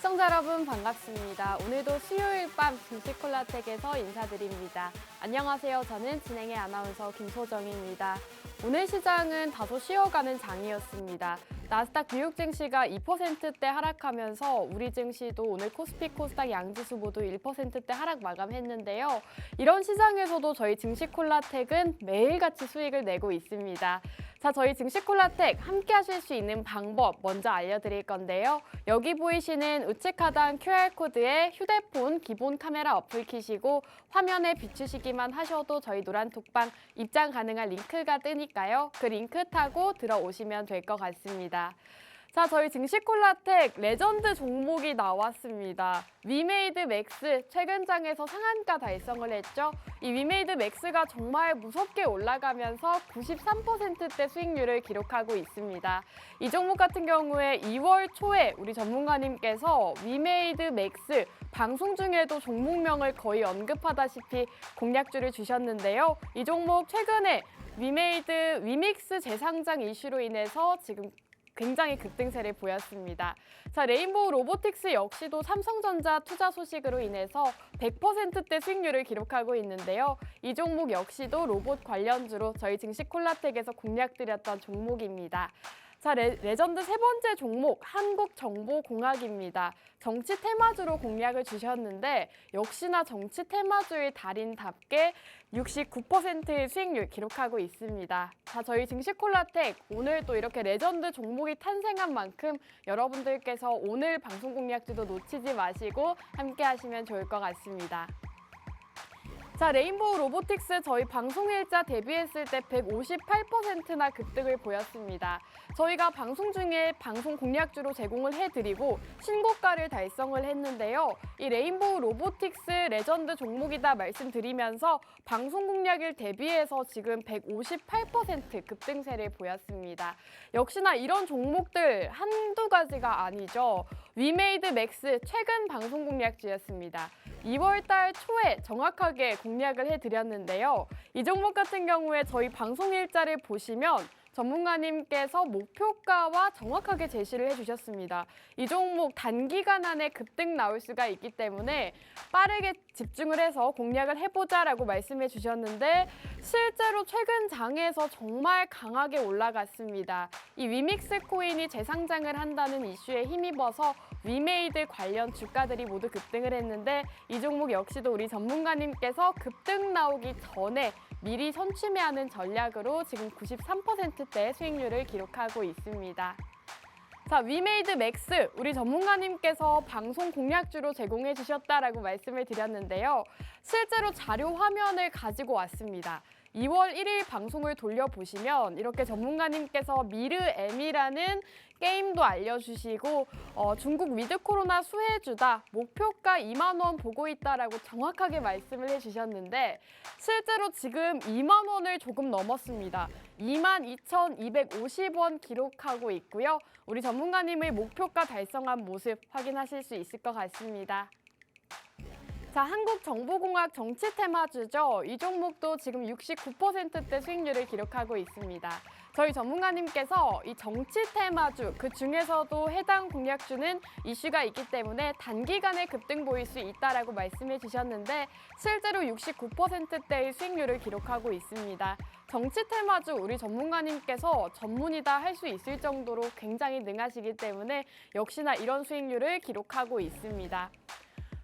시청자 여러분 반갑습니다. 오늘도 수요일 밤 증시콜라텍에서 인사드립니다. 안녕하세요. 저는 진행의 아나운서 김소정입니다. 오늘 시장은 다소 쉬어가는 장이었습니다. 나스닥 뉴욕 증시가 2%대 하락하면서 우리 증시도 오늘 코스피 코스닥 양지수 모두 1%대 하락 마감했는데요. 이런 시장에서도 저희 증시콜라텍은 매일같이 수익을 내고 있습니다. 자, 저희 증시콜라텍 함께 하실 수 있는 방법 먼저 알려드릴 건데요. 여기 보이시는 우측 하단 QR코드에 휴대폰 기본 카메라 어플 키시고 화면에 비추시기만 하셔도 저희 노란톡방 입장 가능한 링크가 뜨니까요. 그 링크 타고 들어오시면 될 것 같습니다. 자, 저희 증시콜라텍 레전드 종목이 나왔습니다. 위메이드 맥스 최근 장에서 상한가 달성을 했죠. 이 위메이드 맥스가 정말 무섭게 올라가면서 93%대 수익률을 기록하고 있습니다. 이 종목 같은 경우에 2월 초에 우리 전문가님께서 위메이드 맥스 방송 중에도 종목명을 거의 언급하다시피 공략주를 주셨는데요. 이 종목 최근에 위믹스 재상장 이슈로 인해서 지금 굉장히 급등세를 보였습니다. 자, 레인보우 로보틱스 역시도 삼성전자 투자 소식으로 인해서 100%대 수익률을 기록하고 있는데요. 이 종목 역시도 로봇 관련주로 저희 증시콜라텍에서 공략드렸던 종목입니다. 자, 레전드 세 번째 종목 한국정보공학입니다. 정치 테마주로 공략을 주셨는데 역시나 정치 테마주의 달인답게 69%의 수익률 기록하고 있습니다. 자, 저희 증시콜라텍 오늘 또 이렇게 레전드 종목이 탄생한 만큼 여러분들께서 오늘 방송 공략주도 놓치지 마시고 함께 하시면 좋을 것 같습니다. 자, 레인보우 로보틱스 저희 방송일자 데뷔했을 때 158%나 급등을 보였습니다. 저희가 방송 중에 방송 공략주로 제공을 해드리고 신고가를 달성을 했는데요. 이 레인보우 로보틱스 레전드 종목이다 말씀드리면서 방송 공략일 대비해서 지금 158% 급등세를 보였습니다. 역시나 이런 종목들 한두 가지가 아니죠. 위메이드 맥스 최근 방송 공략주였습니다. 2월 달 초에 정확하게 공략을 해드렸는데요. 이 종목 같은 경우에 저희 방송 일자를 보시면 전문가님께서 목표가와 정확하게 제시를 해주셨습니다. 이 종목 단기간 안에 급등 나올 수가 있기 때문에 빠르게 집중을 해서 공략을 해보자라고 말씀해 주셨는데 실제로 최근 장에서 정말 강하게 올라갔습니다. 이 위믹스 코인이 재상장을 한다는 이슈에 힘입어서 위메이드 관련 주가들이 모두 급등을 했는데 이 종목 역시도 우리 전문가님께서 급등 나오기 전에 미리 선취매하는 전략으로 지금 93%대 수익률을 기록하고 있습니다. 자, 위메이드 맥스 우리 전문가님께서 방송 공략주로 제공해 주셨다라고 말씀을 드렸는데요. 실제로 자료 화면을 가지고 왔습니다. 2월 1일 방송을 돌려보시면 이렇게 전문가님께서 미르엠이라는 게임도 알려주시고 중국 위드 코로나 수혜주다, 목표가 2만 원 보고 있다라고 정확하게 말씀을 해주셨는데 실제로 지금 2만 원을 조금 넘었습니다. 22,250원 기록하고 있고요. 우리 전문가님의 목표가 달성한 모습 확인하실 수 있을 것 같습니다. 자, 한국정보공학 정치 테마주죠. 이 종목도 지금 69%대 수익률을 기록하고 있습니다. 저희 전문가님께서 이 정치 테마주, 그 중에서도 해당 공략주는 이슈가 있기 때문에 단기간에 급등 보일 수 있다라고 말씀해 주셨는데 실제로 69%대의 수익률을 기록하고 있습니다. 정치 테마주 우리 전문가님께서 전문이다 할 수 있을 정도로 굉장히 능하시기 때문에 역시나 이런 수익률을 기록하고 있습니다.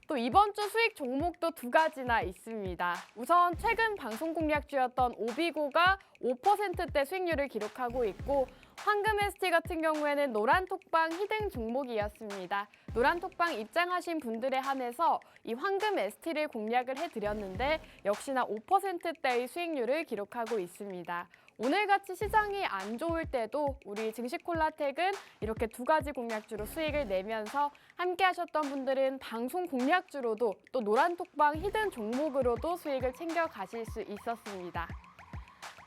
또 이번 주 수익 종목도 두 가지나 있습니다. 우선 최근 방송 공략주였던 오비고가 5%대 수익률을 기록하고 있고 황금ST 같은 경우에는 노란톡방 히든 종목이었습니다. 노란톡방 입장하신 분들에 한해서 이 황금ST를 공략을 해드렸는데 역시나 5%대의 수익률을 기록하고 있습니다. 오늘같이 시장이 안 좋을 때도 우리 증시콜라텍은 이렇게 두 가지 공략주로 수익을 내면서 함께 하셨던 분들은 방송 공략주로도 또 노란톡방 히든 종목으로도 수익을 챙겨가실 수 있었습니다.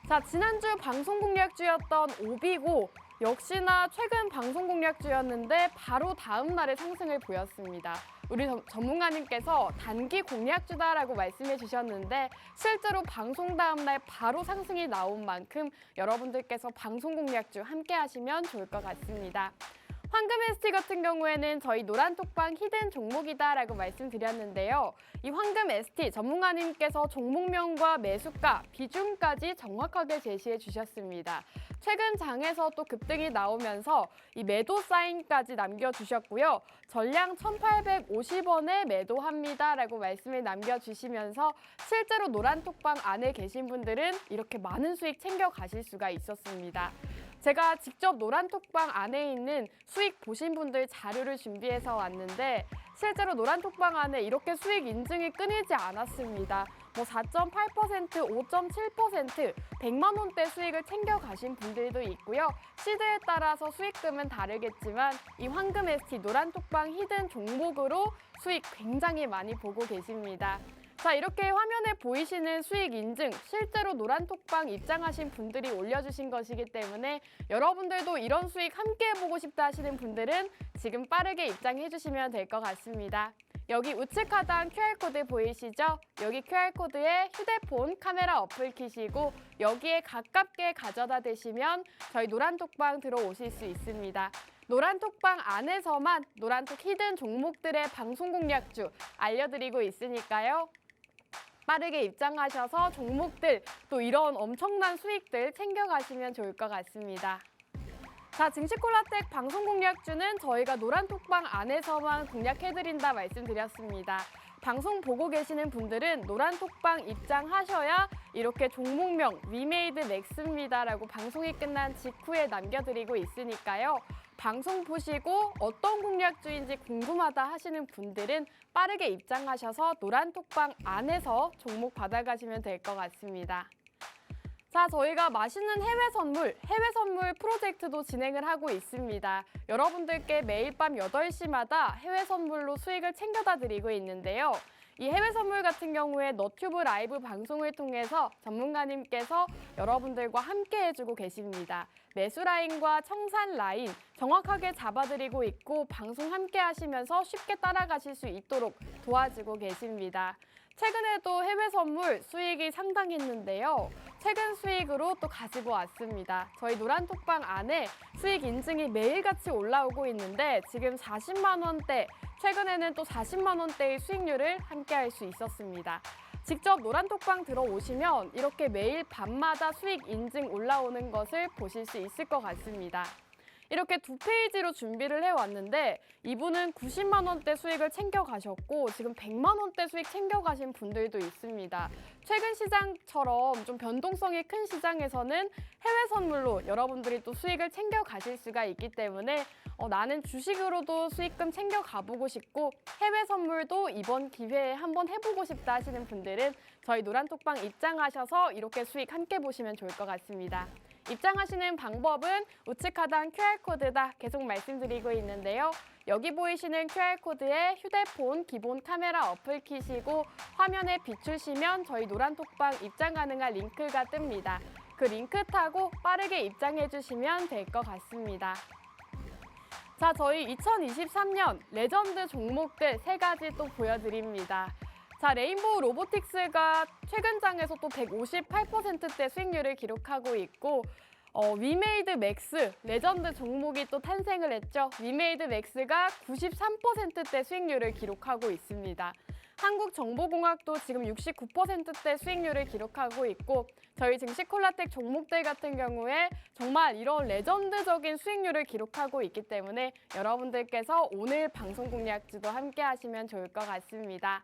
자, 지난주 방송 공략주였던 오비고 역시나 최근 방송 공략주였는데 바로 다음 날에 상승을 보였습니다. 우리 전문가님께서 단기 공략주다라고 말씀해 주셨는데 실제로 방송 다음 날 바로 상승이 나온 만큼 여러분들께서 방송 공략주 함께 하시면 좋을 것 같습니다. 황금 ST 같은 경우에는 저희 노란톡방 히든 종목이다라고 말씀드렸는데요. 이 황금 ST 전문가님께서 종목명과 매수가, 비중까지 정확하게 제시해 주셨습니다. 최근 장에서 또 급등이 나오면서 이 매도 사인까지 남겨주셨고요. 전량 1,850원에 매도합니다라고 말씀을 남겨주시면서 실제로 노란톡방 안에 계신 분들은 이렇게 많은 수익 챙겨 가실 수가 있었습니다. 제가 직접 노란톡방 안에 있는 수익 보신 분들 자료를 준비해서 왔는데 실제로 노란톡방 안에 이렇게 수익 인증이 끊이지 않았습니다. 4.8%, 5.7%, 100만 원대 수익을 챙겨 가신 분들도 있고요. 시드에 따라서 수익금은 다르겠지만 이 황금 ST 노란톡방 히든 종목으로 수익 굉장히 많이 보고 계십니다. 자, 이렇게 화면에 보이시는 수익 인증, 실제로 노란톡방 입장하신 분들이 올려주신 것이기 때문에 여러분들도 이런 수익 함께 해보고 싶다 하시는 분들은 지금 빠르게 입장해 주시면 될 것 같습니다. 여기 우측 하단 QR코드 보이시죠? 여기 QR코드에 휴대폰 카메라 어플 키시고 여기에 가깝게 가져다 대시면 저희 노란톡방 들어오실 수 있습니다. 노란톡방 안에서만 노란톡 히든 종목들의 방송 공략주 알려드리고 있으니까요. 빠르게 입장하셔서 종목들 또 이런 엄청난 수익들 챙겨가시면 좋을 것 같습니다. 자, 증시콜라텍 방송 공략주는 저희가 노란톡방 안에서만 공략해드린다 말씀드렸습니다. 방송 보고 계시는 분들은 노란톡방 입장하셔야 이렇게 종목명 위메이드 맥스입니다라고 방송이 끝난 직후에 남겨드리고 있으니까요. 방송 보시고 어떤 공략주인지 궁금하다 하시는 분들은 빠르게 입장하셔서 노란톡방 안에서 종목 받아가시면 될 것 같습니다. 자, 저희가 맛있는 해외 선물 프로젝트도 진행을 하고 있습니다. 여러분들께 매일 밤 8시마다 해외 선물로 수익을 챙겨다 드리고 있는데요. 이 해외 선물 같은 경우에 너튜브 라이브 방송을 통해서 전문가님께서 여러분들과 함께 해주고 계십니다. 매수 라인과 청산 라인 정확하게 잡아드리고 있고 방송 함께 하시면서 쉽게 따라가실 수 있도록 도와주고 계십니다. 최근에도 해외 선물 수익이 상당했는데요. 최근 수익으로 또 가지고 왔습니다. 저희 노란톡방 안에 수익 인증이 매일같이 올라오고 있는데 지금 40만 원대, 최근에는 또 40만 원대의 수익률을 함께 할 수 있었습니다. 직접 노란톡방 들어오시면 이렇게 매일 밤마다 수익 인증 올라오는 것을 보실 수 있을 것 같습니다. 이렇게 두 페이지로 준비를 해왔는데 이분은 90만 원대 수익을 챙겨가셨고 지금 100만 원대 수익 챙겨가신 분들도 있습니다. 최근 시장처럼 좀 변동성이 큰 시장에서는 해외 선물로 여러분들이 또 수익을 챙겨가실 수가 있기 때문에 나는 주식으로도 수익금 챙겨가보고 싶고 해외 선물도 이번 기회에 한번 해보고 싶다 하시는 분들은 저희 노란톡방 입장하셔서 이렇게 수익 함께 보시면 좋을 것 같습니다. 입장하시는 방법은 우측 하단 QR코드다 계속 말씀드리고 있는데요. 여기 보이시는 QR코드에 휴대폰 기본 카메라 어플 키시고 화면에 비추시면 저희 노란톡방 입장 가능한 링크가 뜹니다. 그 링크 타고 빠르게 입장해 주시면 될 것 같습니다. 자, 저희 2023년 레전드 종목들 3가지 또 보여드립니다. 자, 레인보우 로보틱스가 최근 장에서 또 158%대 수익률을 기록하고 있고 위메이드 맥스, 레전드 종목이 또 탄생을 했죠. 위메이드 맥스가 93%대 수익률을 기록하고 있습니다. 한국정보공학도 지금 69%대 수익률을 기록하고 있고 저희 증시콜라텍 종목들 같은 경우에 정말 이런 레전드적인 수익률을 기록하고 있기 때문에 여러분들께서 오늘 방송 공략주도 함께 하시면 좋을 것 같습니다.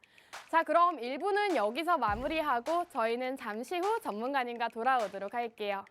자, 그럼 1부는 여기서 마무리하고 저희는 잠시 후 전문가님과 돌아오도록 할게요.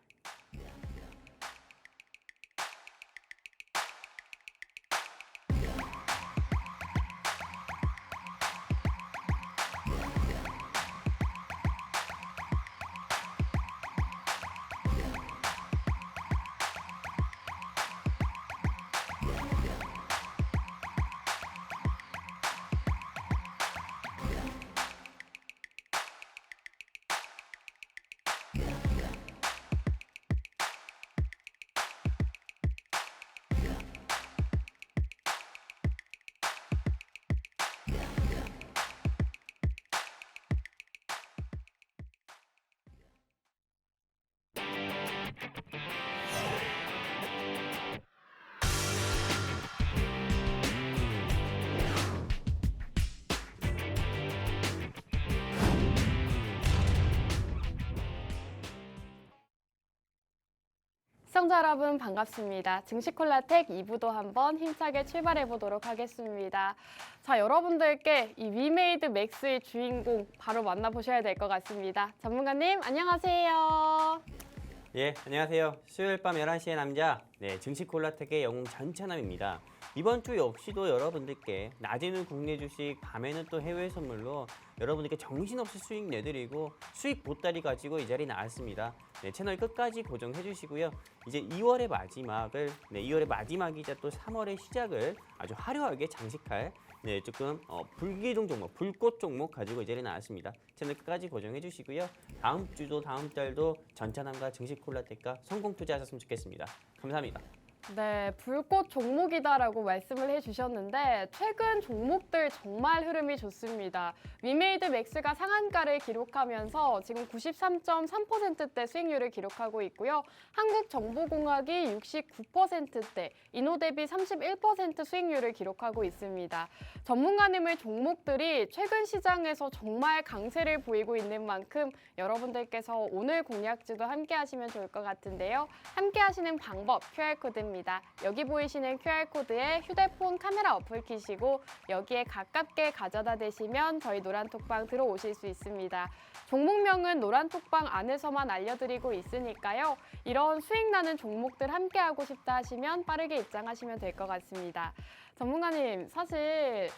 시청자 여러분 반갑습니다. 증시콜라텍 2부도 한번 힘차게 출발해 보도록 하겠습니다. 자, 여러분들께 이 위메이드 맥스의 주인공 바로 만나보셔야 될 것 같습니다. 전문가님 안녕하세요. 예, 안녕하세요. 수요일 밤 11시의 남자, 증시콜라텍의 영웅 전찬남입니다. 이번 주 역시도 여러분들께 낮에는 국내 주식, 밤에는 또 해외 선물로 여러분들께 정신없이 수익 내드리고 수익 보따리 가지고 이 자리에 나왔습니다. 채널 끝까지 고정해 주시고요. 이제 2월의 마지막을, 2월의 마지막이자 또 3월의 시작을 아주 화려하게 장식할 조금 불기둥 종목, 불꽃 종목 가지고 이 자리에 나왔습니다. 채널 끝까지 고정해 주시고요. 다음 주도 다음 달도 전찬남과 증시콜라텍과 성공 투자하셨으면 좋겠습니다. 감사합니다. 네, 불꽃 종목이다라고 말씀을 해주셨는데 최근 종목들 정말 흐름이 좋습니다. 위메이드 맥스가 상한가를 기록하면서 지금 93.3%대 수익률을 기록하고 있고요. 한국정보공학이 69%대, 이노대비 31% 수익률을 기록하고 있습니다. 전문가님의 종목들이 최근 시장에서 정말 강세를 보이고 있는 만큼 여러분들께서 오늘 공략주도 함께 하시면 좋을 것 같은데요. 함께 하시는 방법 QR코드입니다. 여기 보이시는 QR코드에 휴대폰 카메라 어플 키시고 여기에 가깝게 가져다 대시면 저희 노란톡방 들어오실 수 있습니다. 종목명은 노란톡방 안에서만 알려드리고 있으니까요. 이런 수익 나는 종목들 함께 하고 싶다 하시면 빠르게 입장하시면 될 것 같습니다. 전문가님, 사실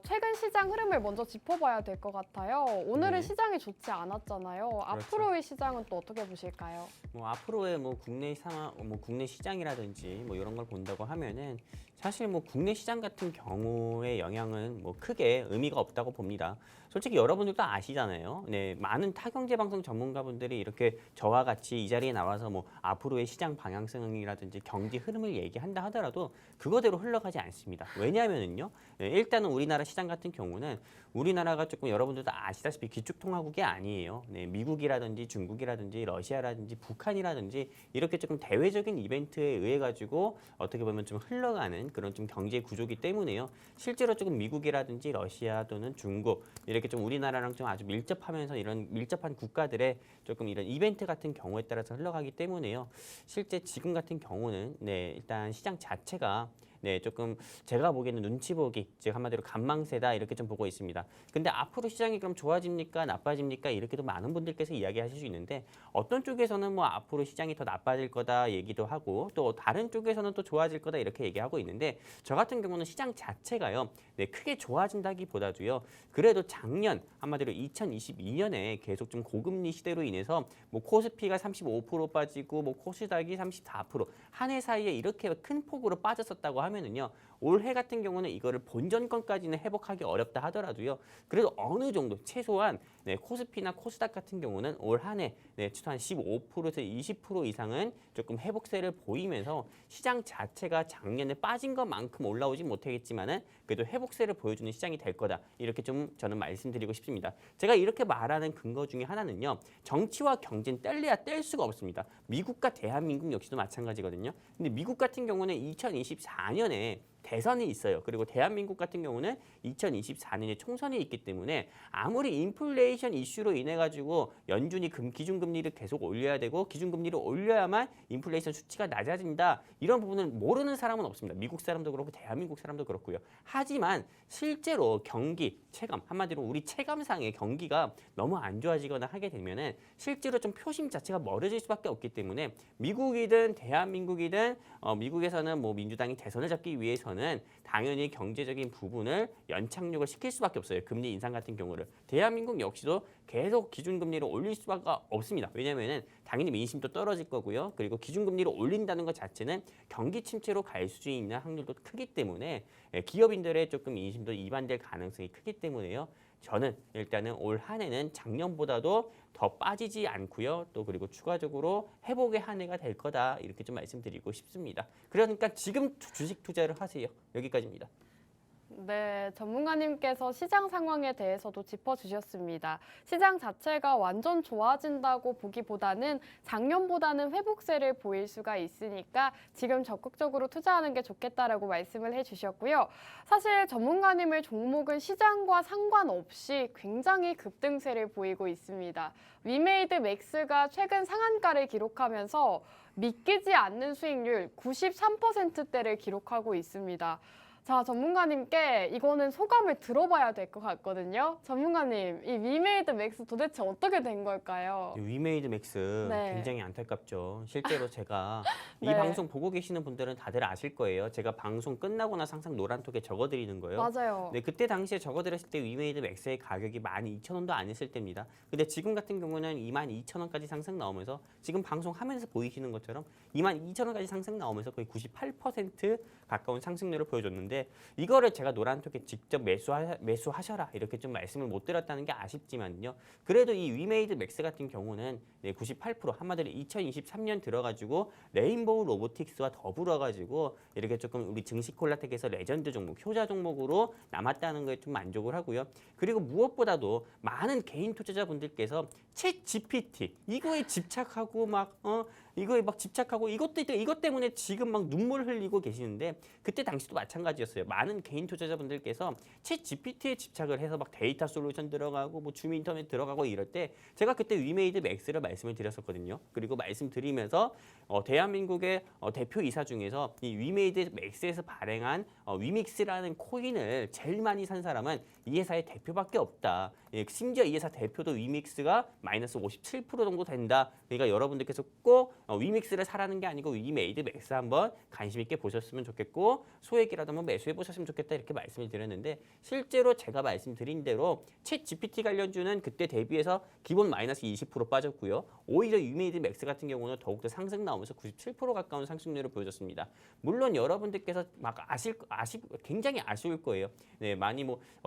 최근 시장 흐름을 먼저 짚어봐야 될 것 같아요. 오늘은 시장이 좋지 않았잖아요. 그렇죠. 앞으로의 시장은 또 어떻게 보실까요? 앞으로의 국내 상황, 국내 시장이라든지 이런 걸 본다고 하면은 사실 국내 시장 같은 경우의 영향은 크게 의미가 없다고 봅니다. 솔직히 여러분들도 아시잖아요. 많은 타경제 방송 전문가분들이 이렇게 저와 같이 이 자리에 나와서 앞으로의 시장 방향성이라든지 경제 흐름을 얘기한다 하더라도 그거대로 흘러가지 않습니다. 왜냐하면은요, 일단은 우리나라 시장 같은 경우는 우리나라가 조금 여러분들도 아시다시피 기축통화국이 아니에요. 미국이라든지 중국이라든지 러시아라든지 북한이라든지 이렇게 조금 대외적인 이벤트에 의해 가지고 어떻게 보면 좀 흘러가는 그런 좀 경제 구조기 때문에요. 실제로 조금 미국이라든지 러시아 또는 중국 이렇게 좀 우리나라랑 좀 아주 밀접하면서 이런 밀접한 국가들의 조금 이런 이벤트 같은 경우에 따라서 흘러가기 때문에요. 실제 지금 같은 경우는 일단 시장 자체가 조금 제가 보기에는 눈치 보기, 즉 한마디로 간망세다 이렇게 좀 보고 있습니다. 근데 앞으로 시장이 그럼 좋아집니까, 나빠집니까 이렇게도 많은 분들께서 이야기하실 수 있는데 어떤 쪽에서는 앞으로 시장이 더 나빠질 거다 얘기도 하고 또 다른 쪽에서는 또 좋아질 거다 이렇게 얘기하고 있는데 저 같은 경우는 시장 자체가요, 크게 좋아진다기보다도요. 그래도 작년 한마디로 2022년에 계속 좀 고금리 시대로 인해서 코스피가 35% 빠지고 코스닥이 34% 한 해 사이에 이렇게 큰 폭으로 빠졌었다고 하면은요. 올해 같은 경우는 이거를 본전권까지는 회복하기 어렵다 하더라도요. 그래도 어느 정도 최소한 코스피나 코스닥 같은 경우는 올 한 해 최소한 15%에서 20% 이상은 조금 회복세를 보이면서 시장 자체가 작년에 빠진 것만큼 올라오지 못하겠지만은 그래도 회복세를 보여주는 시장이 될 거다. 이렇게 좀 저는 말씀드리고 싶습니다. 제가 이렇게 말하는 근거 중에 하나는요. 정치와 경제는 뗄래야 뗄 수가 없습니다. 미국과 대한민국 역시도 마찬가지거든요. 근데 미국 같은 경우는 2024년에 대선이 있어요. 그리고 대한민국 같은 경우는 2024년에 총선이 있기 때문에 아무리 인플레이션 이슈로 인해 가지고 연준이 기준금리를 계속 올려야 되고 기준금리를 올려야만 인플레이션 수치가 낮아진다. 이런 부분을 모르는 사람은 없습니다. 미국 사람도 그렇고 대한민국 사람도 그렇고요. 하지만 실제로 경기, 체감, 한마디로 우리 체감상의 경기가 너무 안 좋아지거나 하게 되면은 실제로 좀 표심 자체가 멀어질 수밖에 없기 때문에 미국이든 대한민국이든 미국에서는 민주당이 대선을 잡기 위해서는 당연히 경제적인 부분을 연착륙을 시킬 수밖에 없어요. 금리 인상 같은 경우를. 대한민국 역시도 계속 기준금리를 올릴 수밖에 없습니다. 왜냐하면 당연히 민심도 떨어질 거고요. 그리고 기준금리를 올린다는 것 자체는 경기 침체로 갈 수 있는 확률도 크기 때문에 기업인들의 조금 민심도 이반될 가능성이 크기 때문에요. 저는 일단은 올 한 해는 작년보다도 더 빠지지 않고요. 또 그리고 추가적으로 회복의 한 해가 될 거다. 이렇게 좀 말씀드리고 싶습니다. 그러니까 지금 주식 투자를 하세요. 여기까지입니다. 네, 전문가님께서 시장 상황에 대해서도 짚어주셨습니다. 시장 자체가 완전 좋아진다고 보기보다는 작년보다는 회복세를 보일 수가 있으니까 지금 적극적으로 투자하는 게 좋겠다라고 말씀을 해주셨고요. 사실 전문가님의 종목은 시장과 상관없이 굉장히 급등세를 보이고 있습니다. 위메이드 맥스가 최근 상한가를 기록하면서 믿기지 않는 수익률 93%대를 기록하고 있습니다. 자, 전문가님께 이거는 소감을 들어봐야 될 것 같거든요. 전문가님, 이 위메이드 맥스 도대체 어떻게 된 걸까요? 위메이드 맥스 네. 굉장히 안타깝죠. 실제로 제가 이 네. 방송 보고 계시는 분들은 다들 아실 거예요. 제가 방송 끝나고 나서 항상 노란톡에 적어드리는 거예요. 맞아요. 네, 그때 당시에 적어드렸을 때 위메이드 맥스의 가격이 12,000원도 안 했을 때입니다. 근데 지금 같은 경우는 22,000원까지 상승 나오면서 지금 방송하면서 보이시는 것처럼 22,000원까지 상승 나오면서 거의 98% 가까운 상승률을 보여줬는데 이거를 제가 노란톡에 직접 매수하셔라 이렇게 좀 말씀을 못 드렸다는 게 아쉽지만요. 그래도 이 위메이드 맥스 같은 경우는 98% 한마디로 2023년 들어가지고 레인보우 로보틱스와 더불어가지고 이렇게 조금 우리 증시콜라텍에서 레전드 종목, 효자 종목으로 남았다는 거에 좀 만족을 하고요. 그리고 무엇보다도 많은 개인 투자자분들께서 챗 GPT 이거에 집착하고 이거에 막 집착하고 이것 때문에 지금 막 눈물 흘리고 계시는데 그때 당시도 마찬가지였어요. 많은 개인 투자자분들께서 챗 GPT에 집착을 해서 막 데이터 솔루션 들어가고 뭐 줌 인터넷 들어가고 이럴 때 제가 그때 위메이드 맥스를 말씀을 드렸었거든요. 그리고 말씀드리면서 대한민국의 대표이사 중에서 이 위메이드 맥스에서 발행한 위믹스라는 코인을 제일 많이 산 사람은 이 회사의 대표밖에 없다. 예, 심지어 이 회사 대표도 위믹스가 마이너스 57% 정도 된다. 그러니까 여러분들께서 꼭 위믹스를 사라는 게 아니고 위메이드 맥스 한번 관심 있게 보셨으면 좋겠고 소액이라도 한번 매수해 보셨으면 좋겠다 이렇게 말씀을 드렸는데 실제로 제가 말씀드린 대로 챗 GPT 관련주는 그때 대비해서 기본 마이너스 20% 빠졌고요. 오히려 위메이드 맥스 같은 경우는 더욱더 상승 나오면서 97% 가까운 상승률을 보여줬습니다. 물론 여러분들께서 막 굉장히 아쉬울 거예요. 네, 많이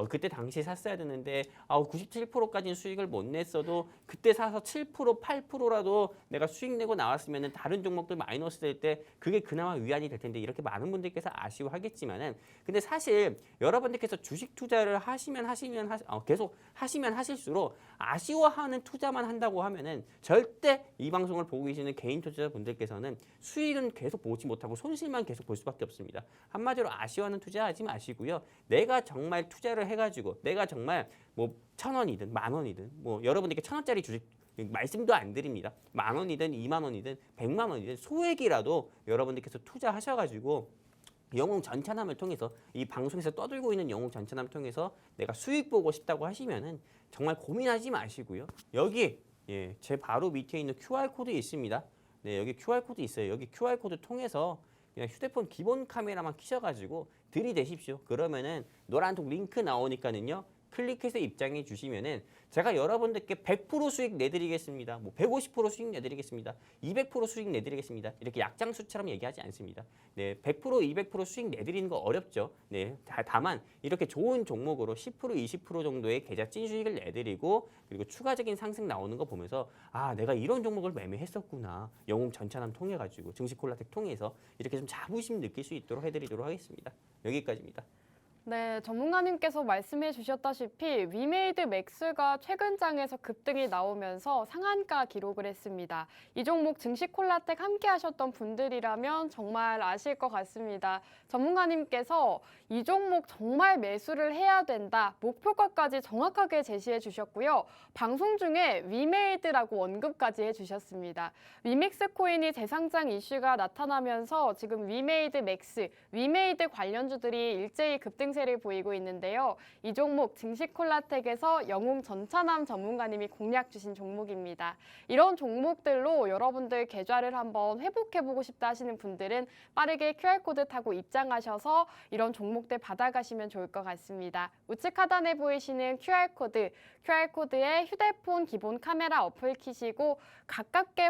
그때 당시에 샀어야 되는데 97%까지는 수익을 못 냈어도 그때 사서 7% 8%라도 내가 수익 내고 나왔으면 다른 종목들 마이너스 될 때 그게 그나마 위안이 될 텐데 이렇게 많은 분들께서 아쉬워하겠지만은 근데 사실 여러분들께서 주식 투자를 계속 하시면 하실수록 아쉬워하는 투자만 한다고 하면은 절대 이 방송을 보고 계시는 개인 투자자분들께서는 수익은 계속 보지 못하고 손실만 계속 볼 수밖에 없습니다. 한마디로 아쉬워하는 투자하지 마시고요. 내가 정말 투자를 해가지고 내가 정말 1,000원이든 10,000원이든 여러분들께 1,000원짜리 주식 말씀도 안 드립니다. 10,000원이든 20,000원이든 100만 원이든 소액이라도 여러분들께서 투자하셔가지고 영웅 전차남을 통해서 이 방송에서 떠들고 있는 영웅 전차남을 통해서 내가 수익 보고 싶다고 하시면은 정말 고민하지 마시고요. 여기 제 바로 밑에 있는 QR코드 있습니다. 네, 여기 QR코드 있어요. 여기 QR코드 통해서 그냥 휴대폰 기본 카메라만 켜셔가지고 들이대십시오. 그러면은 노란톡 링크 나오니까는요. 클릭해서 입장해 주시면은 제가 여러분들께 100% 수익 내드리겠습니다. 150% 수익 내드리겠습니다. 200% 수익 내드리겠습니다. 이렇게 약장수처럼 얘기하지 않습니다. 네, 100% 200% 수익 내드리는 거 어렵죠. 네, 다만 이렇게 좋은 종목으로 10% 20% 정도의 계좌 찐 수익을 내드리고 그리고 추가적인 상승 나오는 거 보면서 내가 이런 종목을 매매했었구나. 영웅 전차남 통해 가지고 증시콜라텍 통해서 이렇게 좀 자부심 느낄 수 있도록 해드리도록 하겠습니다. 여기까지입니다. 네, 전문가님께서 말씀해 주셨다시피 위메이드 맥스가 최근 장에서 급등이 나오면서 상한가 기록을 했습니다. 이 종목 증시콜라텍 함께 하셨던 분들이라면 정말 아실 것 같습니다. 전문가님께서 이 종목 정말 매수를 해야 된다. 목표가까지 정확하게 제시해 주셨고요. 방송 중에 위메이드라고 언급까지 해주셨습니다. 위믹스 코인이 재상장 이슈가 나타나면서 지금 위메이드 맥스, 위메이드 관련주들이 일제히 급등세를 보이고 있는데요. 이 종목 증시콜라텍에서 영웅 전차남 전문가님이 공략 주신 종목입니다. 이런 종목들로 여러분들 계좌를 한번 회복해보고 싶다 하시는 분들은 빠르게 QR코드 타고 입장하셔서 이런 종목들 받아가시면 좋을 것 같습니다. 우측 하단에 보이시는 QR코드에 휴대폰 기본 카메라 어플 키시고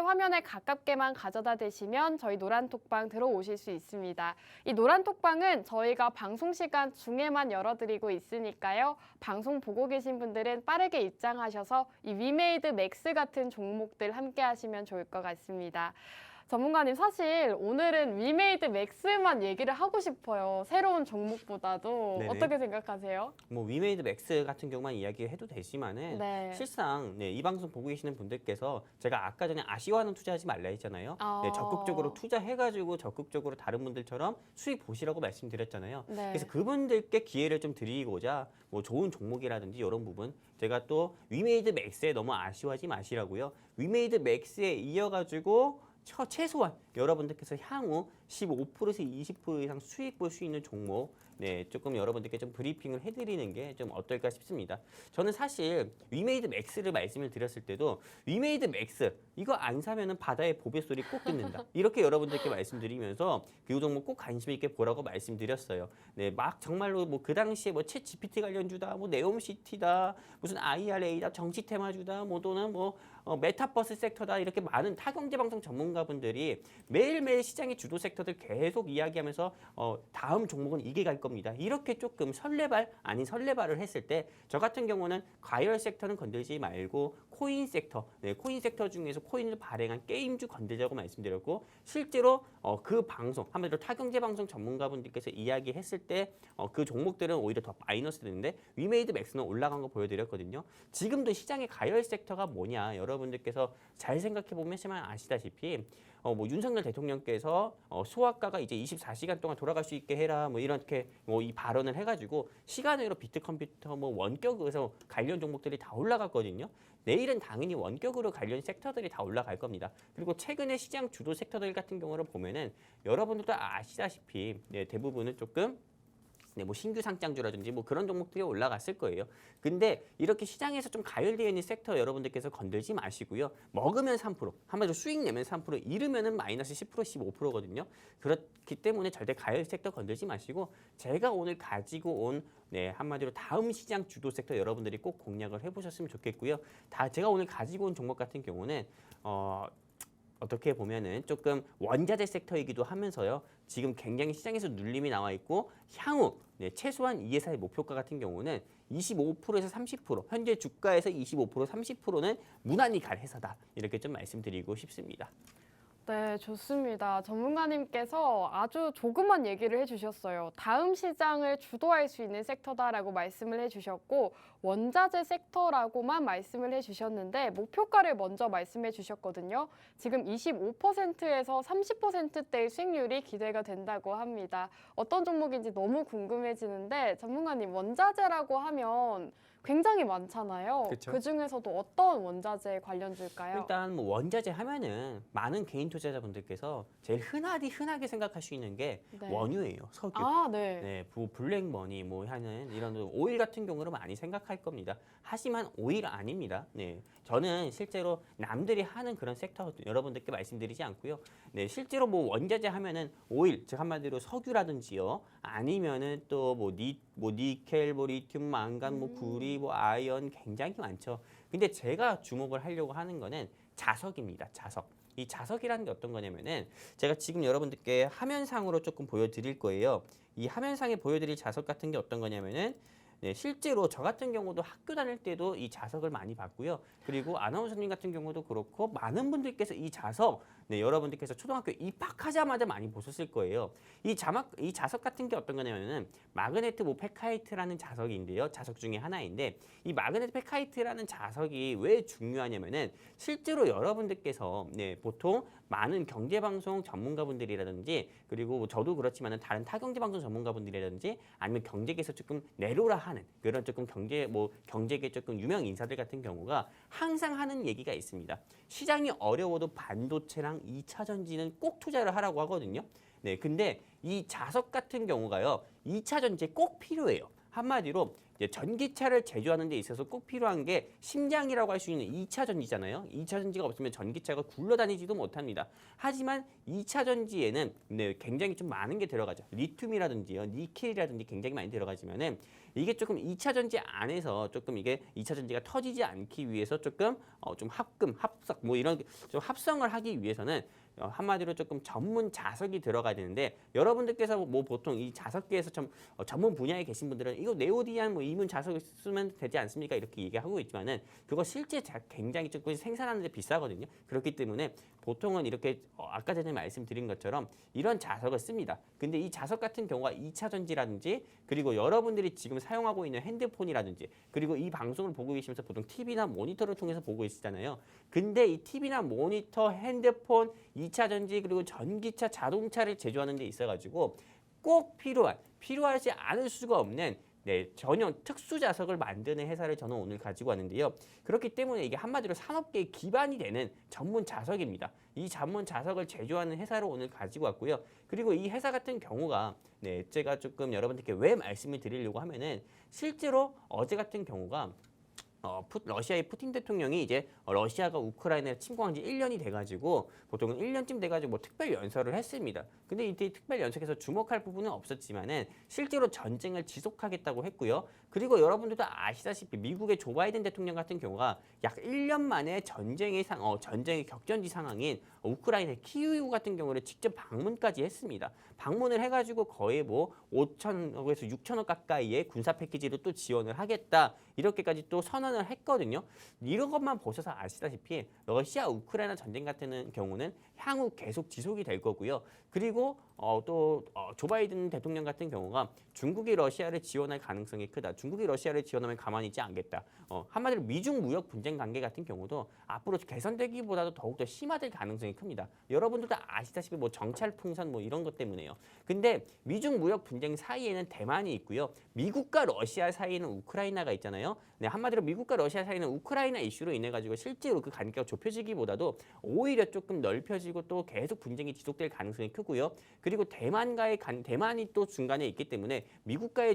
화면에 가깝게만 가져다 대시면 저희 노란톡방 들어오실 수 있습니다. 이 노란톡방은 저희가 방송 시간 중에만 열어드리고 있으니까요. 방송 보고 계신 분들은 빠르게 입장하셔서 이 위메이드 맥스 같은 종목들 함께 하시면 좋을 것 같습니다. 전문가님 사실 오늘은 위메이드 맥스만 얘기를 하고 싶어요. 새로운 종목보다도 네네. 어떻게 생각하세요? 뭐 위메이드 맥스 같은 경우만 이야기해도 되지만은 네. 실상 이 방송 보고 계시는 분들께서 제가 아까 전에 아쉬워하는 투자하지 말라 했잖아요. 적극적으로 투자해가지고 적극적으로 다른 분들처럼 수익 보시라고 말씀드렸잖아요. 네. 그래서 그분들께 기회를 좀 드리고자 뭐 좋은 종목이라든지 이런 부분 제가 또 위메이드 맥스에 너무 아쉬워하지 마시라고요. 위메이드 맥스에 이어가지고 최소한 여러분들께서 향후 15%에서 20% 이상 수익 볼 수 있는 종목 조금 여러분들께 좀 브리핑을 해드리는 게 좀 어떨까 싶습니다. 저는 사실 위메이드 맥스를 말씀을 드렸을 때도 위메이드 맥스 이거 안 사면은 바다의 보배 소리 꼭 듣는다. 이렇게 여러분들께 말씀드리면서 그 종목 꼭 관심 있게 보라고 말씀드렸어요. 막 정말로 뭐 그 당시에 뭐 챗 GPT 관련주다, 뭐 네옴시티다, 무슨 IRA다, 정치 테마주다, 뭐 또는 뭐 메타버스 섹터다 이렇게 많은 타경제 방송 전문가분들이 매일매일 시장의 주도 섹터들 계속 이야기하면서 다음 종목은 이게 갈 겁니다. 이렇게 조금 설레발 아닌 설레발을 했을 때 저 같은 경우는 과열 섹터는 건들지 말고 코인 섹터, 코인 섹터 중에서 코인을 발행한 게임주 건들자고 말씀드렸고 실제로 그 방송 한마디로 타경제 방송 전문가분들께서 이야기했을 때 그 종목들은 오히려 더 마이너스 되는데 위메이드 맥스는 올라간 거 보여드렸거든요. 지금도 시장의 가열 섹터가 뭐냐 여러분들께서 잘 생각해 보면 아시다시피 뭐 윤석열 대통령께서 소아과가 이제 24시간 동안 돌아갈 수 있게 해라 뭐 이렇게 뭐 이 발언을 해가지고 시간외로 비트컴퓨터 뭐 원격에서 관련 종목들이 다 올라갔거든요. 내일은 당연히 원격으로 관련 섹터들이 다 올라갈 겁니다. 그리고 최근에 시장 주도 섹터들 같은 경우를 보면은 여러분들도 아시다시피 대부분은 조금 뭐 신규 상장주라든지 뭐 그런 종목들이 올라갔을 거예요. 근데 이렇게 시장에서 좀 가열되어 있는 섹터 여러분들께서 건들지 마시고요. 먹으면 3%, 한마디로 수익 내면 3%, 잃으면은 마이너스 10%, 15%거든요. 그렇기 때문에 절대 가열 섹터 건들지 마시고 제가 오늘 가지고 온 한마디로 다음 시장 주도 섹터 여러분들이 꼭 공략을 해보셨으면 좋겠고요. 제가 오늘 가지고 온 종목 같은 경우는 어떻게 보면은 조금 원자재 섹터이기도 하면서요. 지금 굉장히 시장에서 눌림이 나와 있고 향후 최소한 이해사의 목표가 같은 경우는 25%에서 30% 현재 주가에서 25% 30%는 무난히 갈 회사다. 이렇게 좀 말씀드리고 싶습니다. 네, 좋습니다. 전문가님께서 아주 조그만 얘기를 해주셨어요. 다음 시장을 주도할 수 있는 섹터다라고 말씀을 해주셨고 원자재 섹터라고만 말씀을 해주셨는데 목표가를 먼저 말씀해 주셨거든요. 지금 25%에서 30%대의 수익률이 기대가 된다고 합니다. 어떤 종목인지 너무 궁금해지는데 전문가님 원자재라고 하면 굉장히 많잖아요. 그쵸. 그 중에서도 어떤 원자재 관련주일까요? 일단 뭐 원자재 하면은 많은 개인 투자자분들께서 제일 흔하게 생각할 수 있는 게 네. 원유예요. 석유. 네. 블랙머니 뭐 하는 이런 오일 같은 경우를 많이 생각할 겁니다. 하지만 오일 아닙니다. 저는 실제로 남들이 하는 그런 섹터 여러분들께 말씀드리지 않고요. 실제로 뭐 원자재 하면은 오일, 즉 한마디로 석유라든지요. 아니면은 또 뭐 니켈, 뭐 리튬, 망간, 뭐 구리, 뭐 아이언 굉장히 많죠. 근데 제가 주목을 하려고 하는 거는 자석입니다. 자석. 이 자석이라는 게 어떤 거냐면은 제가 지금 여러분들께 화면상으로 조금 보여드릴 거예요. 이 화면상에 보여드릴 자석 같은 게 어떤 거냐면은 실제로 저 같은 경우도 학교 다닐 때도 이 자석을 많이 봤고요. 그리고 아나운서님 같은 경우도 그렇고 많은 분들께서 이 자석 여러분들께서 초등학교 입학하자마자 많이 보셨을 거예요. 이 자석 같은 게 어떤 거냐면은 마그네트 뭐 페카이트라는 자석인데요. 자석 중에 하나인데 이 마그네트 페카이트라는 자석이 왜 중요하냐면은 실제로 여러분들께서 보통 많은 경제방송 전문가분들이라든지 그리고 뭐 저도 그렇지만은 다른 타경제방송 전문가분들이라든지 아니면 경제계에서 조금 내로라 하는 그런 조금 경제계 조금 유명 인사들 같은 경우가 항상 하는 얘기가 있습니다. 시장이 어려워도 반도체랑 2차 전지는 꼭 투자를 하라고 하거든요. 근데 이 자석 같은 경우가요. 2차 전지에 꼭 필요해요. 한마디로 전기차를 제조하는 데 있어서 꼭 필요한 게 심장이라고 할 수 있는 2차 전지잖아요. 2차 전지가 없으면 전기차가 굴러다니지도 못합니다. 하지만 2차 전지에는 굉장히 좀 많은 게 들어가죠. 리튬이라든지요, 니켈이라든지 굉장히 많이 들어가지만은 이게 조금 2차 전지 안에서 조금 이게 2차 전지가 터지지 않기 위해서 조금 좀 합석 뭐 이런 좀 합성을 하기 위해서는 한마디로 조금 전문 자석이 들어가야 되는데 여러분들께서 뭐 보통 이 자석계에서 좀 전문 분야에 계신 분들은 이거 네오디안 뭐 이문 자석을 쓰면 되지 않습니까? 이렇게 얘기하고 있지만은 그거 실제 굉장히 조금 생산하는데 비싸거든요. 그렇기 때문에 보통은 이렇게 아까 전에 말씀드린 것처럼 이런 자석을 씁니다. 근데 이 자석 같은 경우가 2차 전지라든지 그리고 여러분들이 지금 사용하고 있는 핸드폰이라든지 그리고 이 방송을 보고 계시면서 보통 TV나 모니터를 통해서 보고 있으잖아요. 근데 이 TV나 모니터, 핸드폰, 2차 전지 그리고 전기차, 자동차를 제조하는 데 있어가지고 꼭 필요하지 않을 수가 없는 전혀 특수 자석을 만드는 회사를 저는 오늘 가지고 왔는데요. 그렇기 때문에 이게 한마디로 산업계의 기반이 되는 전문 자석입니다. 이 전문 자석을 제조하는 회사를 오늘 가지고 왔고요. 그리고 이 회사 같은 경우가 제가 조금 여러분들께 왜 말씀을 드리려고 하면은 실제로 어제 같은 경우가 러시아의 푸틴 대통령이 이제 러시아가 우크라이나에 침공한 지 1년이 돼가지고 보통은 1년쯤 돼가지고 뭐 특별 연설을 했습니다. 근데 이때 특별 연설에서 주목할 부분은 없었지만은 실제로 전쟁을 지속하겠다고 했고요. 그리고 여러분들도 아시다시피 미국의 조 바이든 대통령 같은 경우가 약 1년 만에 전쟁의 격전지 상황인 우크라이나 키이우 같은 경우를 직접 방문까지 했습니다. 방문을 해가지고 거의 뭐 5천억에서 6천억 가까이의 군사 패키지를 또 지원을 하겠다 이렇게까지 또 선언을 했거든요. 이런 것만 보셔서 아시다시피 러시아 우크라이나 전쟁 같은 경우는 향후 계속 지속이 될 거고요. 그리고 또 조 바이든 대통령 같은 경우가 중국이 러시아를 지원할 가능성이 크다. 중국이 러시아를 지원하면 가만히 있지 않겠다. 한마디로 미중 무역 분쟁 관계 같은 경우도 앞으로 개선되기보다도 더욱더 심화될 가능성이 큽니다. 여러분들도 아시다시피 뭐 정찰 풍선 뭐 이런 것 때문에요. 근데 미중 무역 분쟁 사이에는 대만이 있고요. 미국과 러시아 사이에는 우크라이나가 있잖아요. 한마디로 미국과 러시아 사이는 우크라이나 이슈로 인해 가지고 실제로 그 관계가 좁혀지기보다도 오히려 조금 넓혀지고 또 계속 분쟁이 지속될 가능성이 크고요. 그리고 대만이 또 중간에 있기 때문에 미국과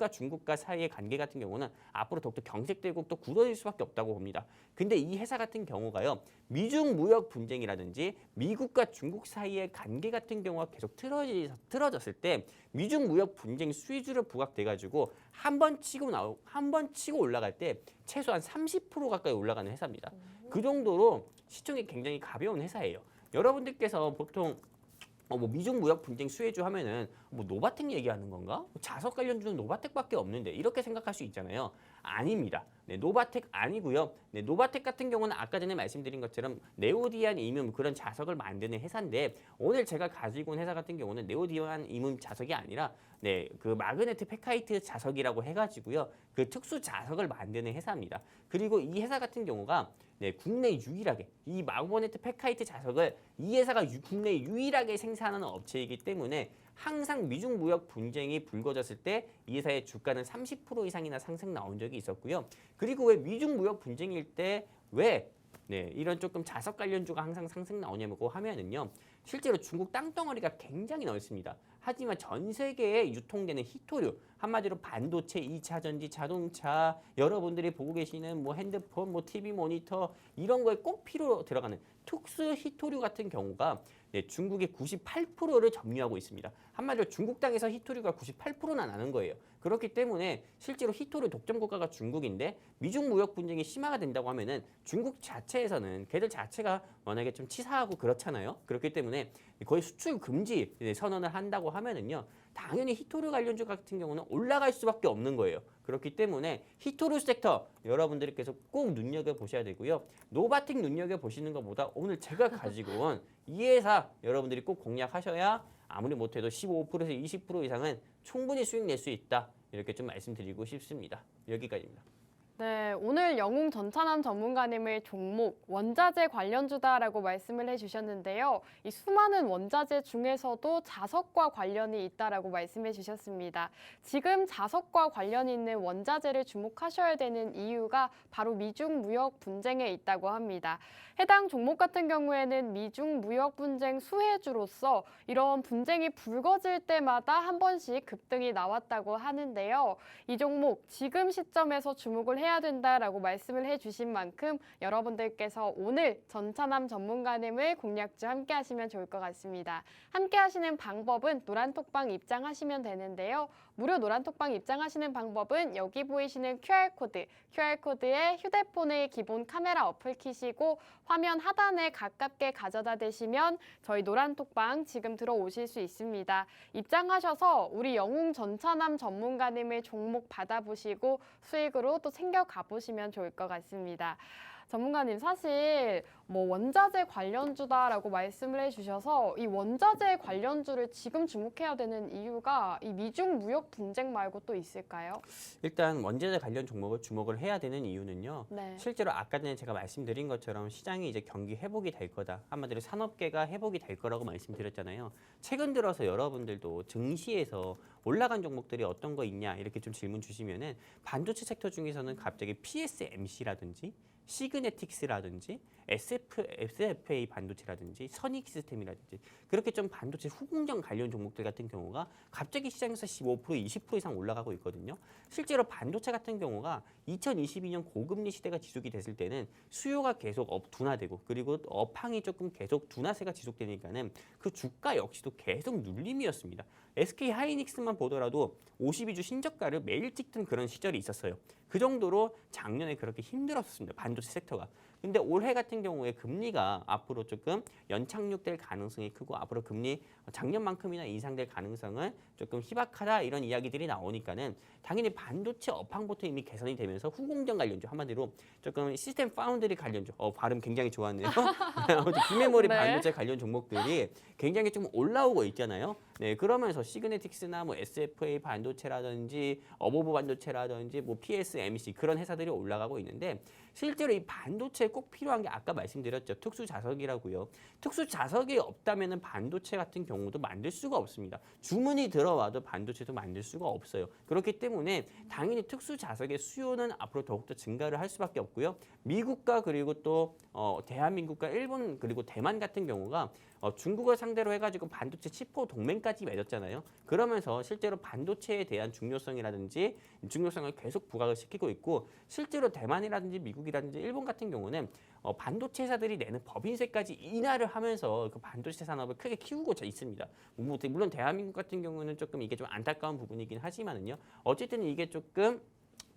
중국과 사이의 관계 같은 경우는 앞으로 더욱더 경색되고 또 굳어질 수밖에 없다고 봅니다. 근데 이 회사 같은 경우가요. 미중 무역 분쟁이라든지 미국과 중국 사이의 관계 같은 경우가 계속 틀어졌을 때 미중 무역 분쟁 수위주를 부각돼 가지고 한 번 치고 올라갈 때 최소한 30% 가까이 올라가는 회사입니다. 그 정도로 시총이 굉장히 가벼운 회사예요. 여러분들께서 보통 뭐 미중 무역 분쟁 수혜주 하면은 뭐 노바텍 얘기하는 건가? 자석 관련주는 노바텍밖에 없는데 이렇게 생각할 수 있잖아요. 아닙니다. 노바텍 아니고요. 노바텍 같은 경우는 아까 전에 말씀드린 것처럼 네오디안 이뮨 그런 자석을 만드는 회사인데 오늘 제가 가지고 온 회사 같은 경우는 네오디안 이뮨 자석이 아니라 그 마그네트 페카이트 자석이라고 해가지고요. 그 특수 자석을 만드는 회사입니다. 그리고 이 회사 같은 경우가 국내 유일하게 이 마그네트 페카이트 자석을 이 회사가 국내 유일하게 생산하는 업체이기 때문에 항상 미중 무역 분쟁이 불거졌을 때 이 회사의 주가는 30% 이상이나 상승 나온 적이 있었고요. 그리고 왜 미중 무역 분쟁일 때 왜 이런 조금 자석 관련주가 항상 상승 나오냐고 하면은요. 실제로 중국 땅덩어리가 굉장히 넓습니다. 하지만 전 세계에 유통되는 히토류, 한마디로 반도체, 2차 전지, 자동차, 여러분들이 보고 계시는 뭐 핸드폰, 뭐 TV 모니터 이런 거에 꼭 필요로 들어가는 특수 히토류 같은 경우가 중국의 98%를 점유하고 있습니다. 한마디로 중국 땅에서 히토류가 98%나 나는 거예요. 그렇기 때문에 실제로 히토류 독점 국가가 중국인데 미중 무역 분쟁이 심화가 된다고 하면은 중국 자체에서는 걔들 자체가 워낙에 좀 치사하고 그렇잖아요. 그렇기 때문에 거의 수출 금지 선언을 한다고 하면은요. 당연히 히토류 관련주 같은 경우는 올라갈 수밖에 없는 거예요. 그렇기 때문에 히토류 섹터 여러분들께서 꼭 눈여겨보셔야 되고요. 노바텍 눈여겨보시는 것보다 오늘 제가 가지고 온 이 회사 여러분들이 꼭 공략하셔야 아무리 못해도 15%에서 20% 이상은 충분히 수익 낼 수 있다. 이렇게 좀 말씀드리고 싶습니다. 여기까지입니다. 네, 오늘 영웅 전찬환 전문가님의 종목 원자재 관련주다라고 말씀을 해주셨는데요. 이 수많은 원자재 중에서도 자석과 관련이 있다라고 말씀해 주셨습니다. 지금 자석과 관련이 있는 원자재를 주목하셔야 되는 이유가 바로 미중 무역 분쟁에 있다고 합니다. 해당 종목 같은 경우에는 미중 무역 분쟁 수혜주로서 이런 분쟁이 불거질 때마다 한 번씩 급등이 나왔다고 하는데요. 이 종목 지금 시점에서 주목을 해야 된다라고 말씀을 해주신 만큼 여러분들께서 오늘 전찬환 전문가님의 공략주 함께 하시면 좋을 것 같습니다. 함께 하시는 방법은 노란톡방 입장하시면 되는데요. 무료 노란톡방 입장하시는 방법은 여기 보이시는 QR코드에 휴대폰의 기본 카메라 어플 키시고 화면 하단에 가깝게 가져다 대시면 저희 노란톡방 지금 들어오실 수 있습니다. 입장하셔서 우리 영웅 전차남 전문가님의 종목 받아보시고 수익으로 또 챙겨가 보시면 좋을 것 같습니다. 전문가님, 사실 뭐 원자재 관련주다라고 말씀을 해주셔서 이 원자재 관련주를 지금 주목해야 되는 이유가 이 미중 무역 분쟁 말고 또 있을까요? 일단 원자재 관련 종목을 주목을 해야 되는 이유는요. 네. 실제로 아까 전에 제가 말씀드린 것처럼 시장이 이제 경기 회복이 될 거다. 한마디로 산업계가 회복이 될 거라고 말씀드렸잖아요. 최근 들어서 여러분들도 증시에서 올라간 종목들이 어떤 거 있냐 이렇게 좀 질문 주시면은 반도체 섹터 중에서는 갑자기 PSMC라든지 시그네틱스라든지 SFA 반도체라든지 선익 시스템이라든지 그렇게 좀 반도체 후공정 관련 종목들 같은 경우가 갑자기 시장에서 15%, 20% 이상 올라가고 있거든요. 실제로 반도체 같은 경우가 2022년 고금리 시대가 지속이 됐을 때는 수요가 계속 둔화되고 그리고 업황이 조금 계속 둔화세가 지속되니까는 그 주가 역시도 계속 눌림이었습니다. SK 하이닉스만 보더라도 52주 신저가를 매일 찍던 그런 시절이 있었어요. 그 정도로 작년에 그렇게 힘들었습니다. 반도체 섹터가. 근데 올해 같은 경우에 금리가 앞으로 조금 연착륙될 가능성이 크고 앞으로 금리 작년만큼이나 인상될 가능성은 조금 희박하다 이런 이야기들이 나오니까는 당연히 반도체 업황부터 이미 개선이 되면서 후공정 관련주 한마디로 조금 시스템 파운드리 관련주 발음 굉장히 좋았네요. 아무튼 비메모리 네. 반도체 관련 종목들이 굉장히 좀 올라오고 있잖아요. 네, 그러면서 시그네틱스나 뭐 SFA 반도체라든지 어보브 반도체라든지 뭐 PSMC 그런 회사들이 올라가고 있는데 실제로 이 반도체에 꼭 필요한 게 아까 말씀드렸죠. 특수 자석이라고요. 특수 자석이 없다면은 반도체 같은 경우도 만들 수가 없습니다. 주문이 들어와도 반도체도 만들 수가 없어요. 그렇기 때문에 당연히 특수 자석의 수요는 앞으로 더욱더 증가를 할 수밖에 없고요. 미국과 그리고 또 대한민국과 일본 그리고 대만 같은 경우가 중국을 상대로 해가지고 반도체 치포 동맹까지 맺었잖아요. 그러면서 실제로 반도체에 대한 중요성이라든지 중요성을 계속 부각을 시키고 있고 실제로 대만이라든지 미국이라든지 일본 같은 경우는 반도체 회사들이 내는 법인세까지 인하를 하면서 그 반도체 산업을 크게 키우고 있습니다. 물론 대한민국 같은 경우는 조금 이게 좀 안타까운 부분이긴 하지만은요. 어쨌든 이게 조금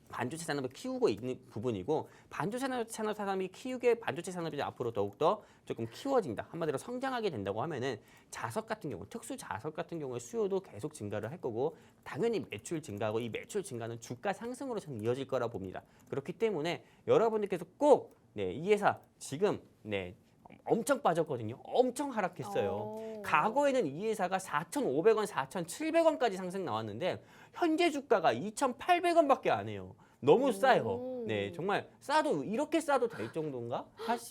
반도체 산업을 키우고 있는 부분이고 반도체 산업이 키우게 반도체 산업이 앞으로 더욱더 조금 키워진다. 한마디로 성장하게 된다고 하면은 자석 같은 경우, 특수 자석 같은 경우에 수요도 계속 증가를 할 거고 당연히 매출 증가하고 이 매출 증가는 주가 상승으로 저는 이어질 거라 봅니다. 그렇기 때문에 여러분들께서 꼭 이 회사 지금 엄청 빠졌거든요. 엄청 하락했어요. 과거에는 이 회사가 4,500원, 4,700원까지 상승 나왔는데 현재 주가가 2,800원밖에 안 해요. 너무 싸요. 네, 정말 싸도 이렇게 싸도 될 정도인가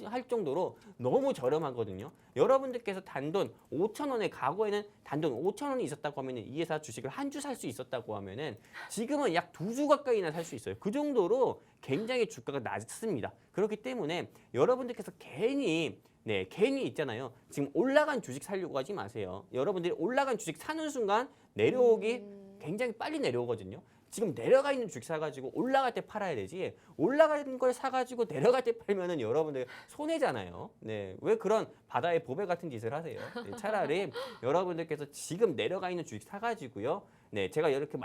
할 정도로 너무 저렴하거든요. 여러분들께서 단돈 5,000원에 과거에는 단돈 5,000원이 있었다고 하면은 이 회사 주식을 한 주 살 수 있었다고 하면은 지금은 약 2주 가까이나 살 수 있어요. 그 정도로 굉장히 주가가 낮습니다. 그렇기 때문에 여러분들께서 괜히 있잖아요. 지금 올라간 주식 살려고 하지 마세요. 여러분들이 올라간 주식 사는 순간 내려오기 굉장히 빨리 내려오거든요. 지금 내려가 있는 주식 사가지고 올라갈 때 팔아야 되지. 올라가는 걸 사가지고 내려갈 때 팔면은 여러분들 손해잖아요. 네, 왜 그런 바다의 보배 같은 짓을 하세요? 네, 차라리 여러분들께서 지금 내려가 있는 주식 사가지고요. 네, 제가 이렇게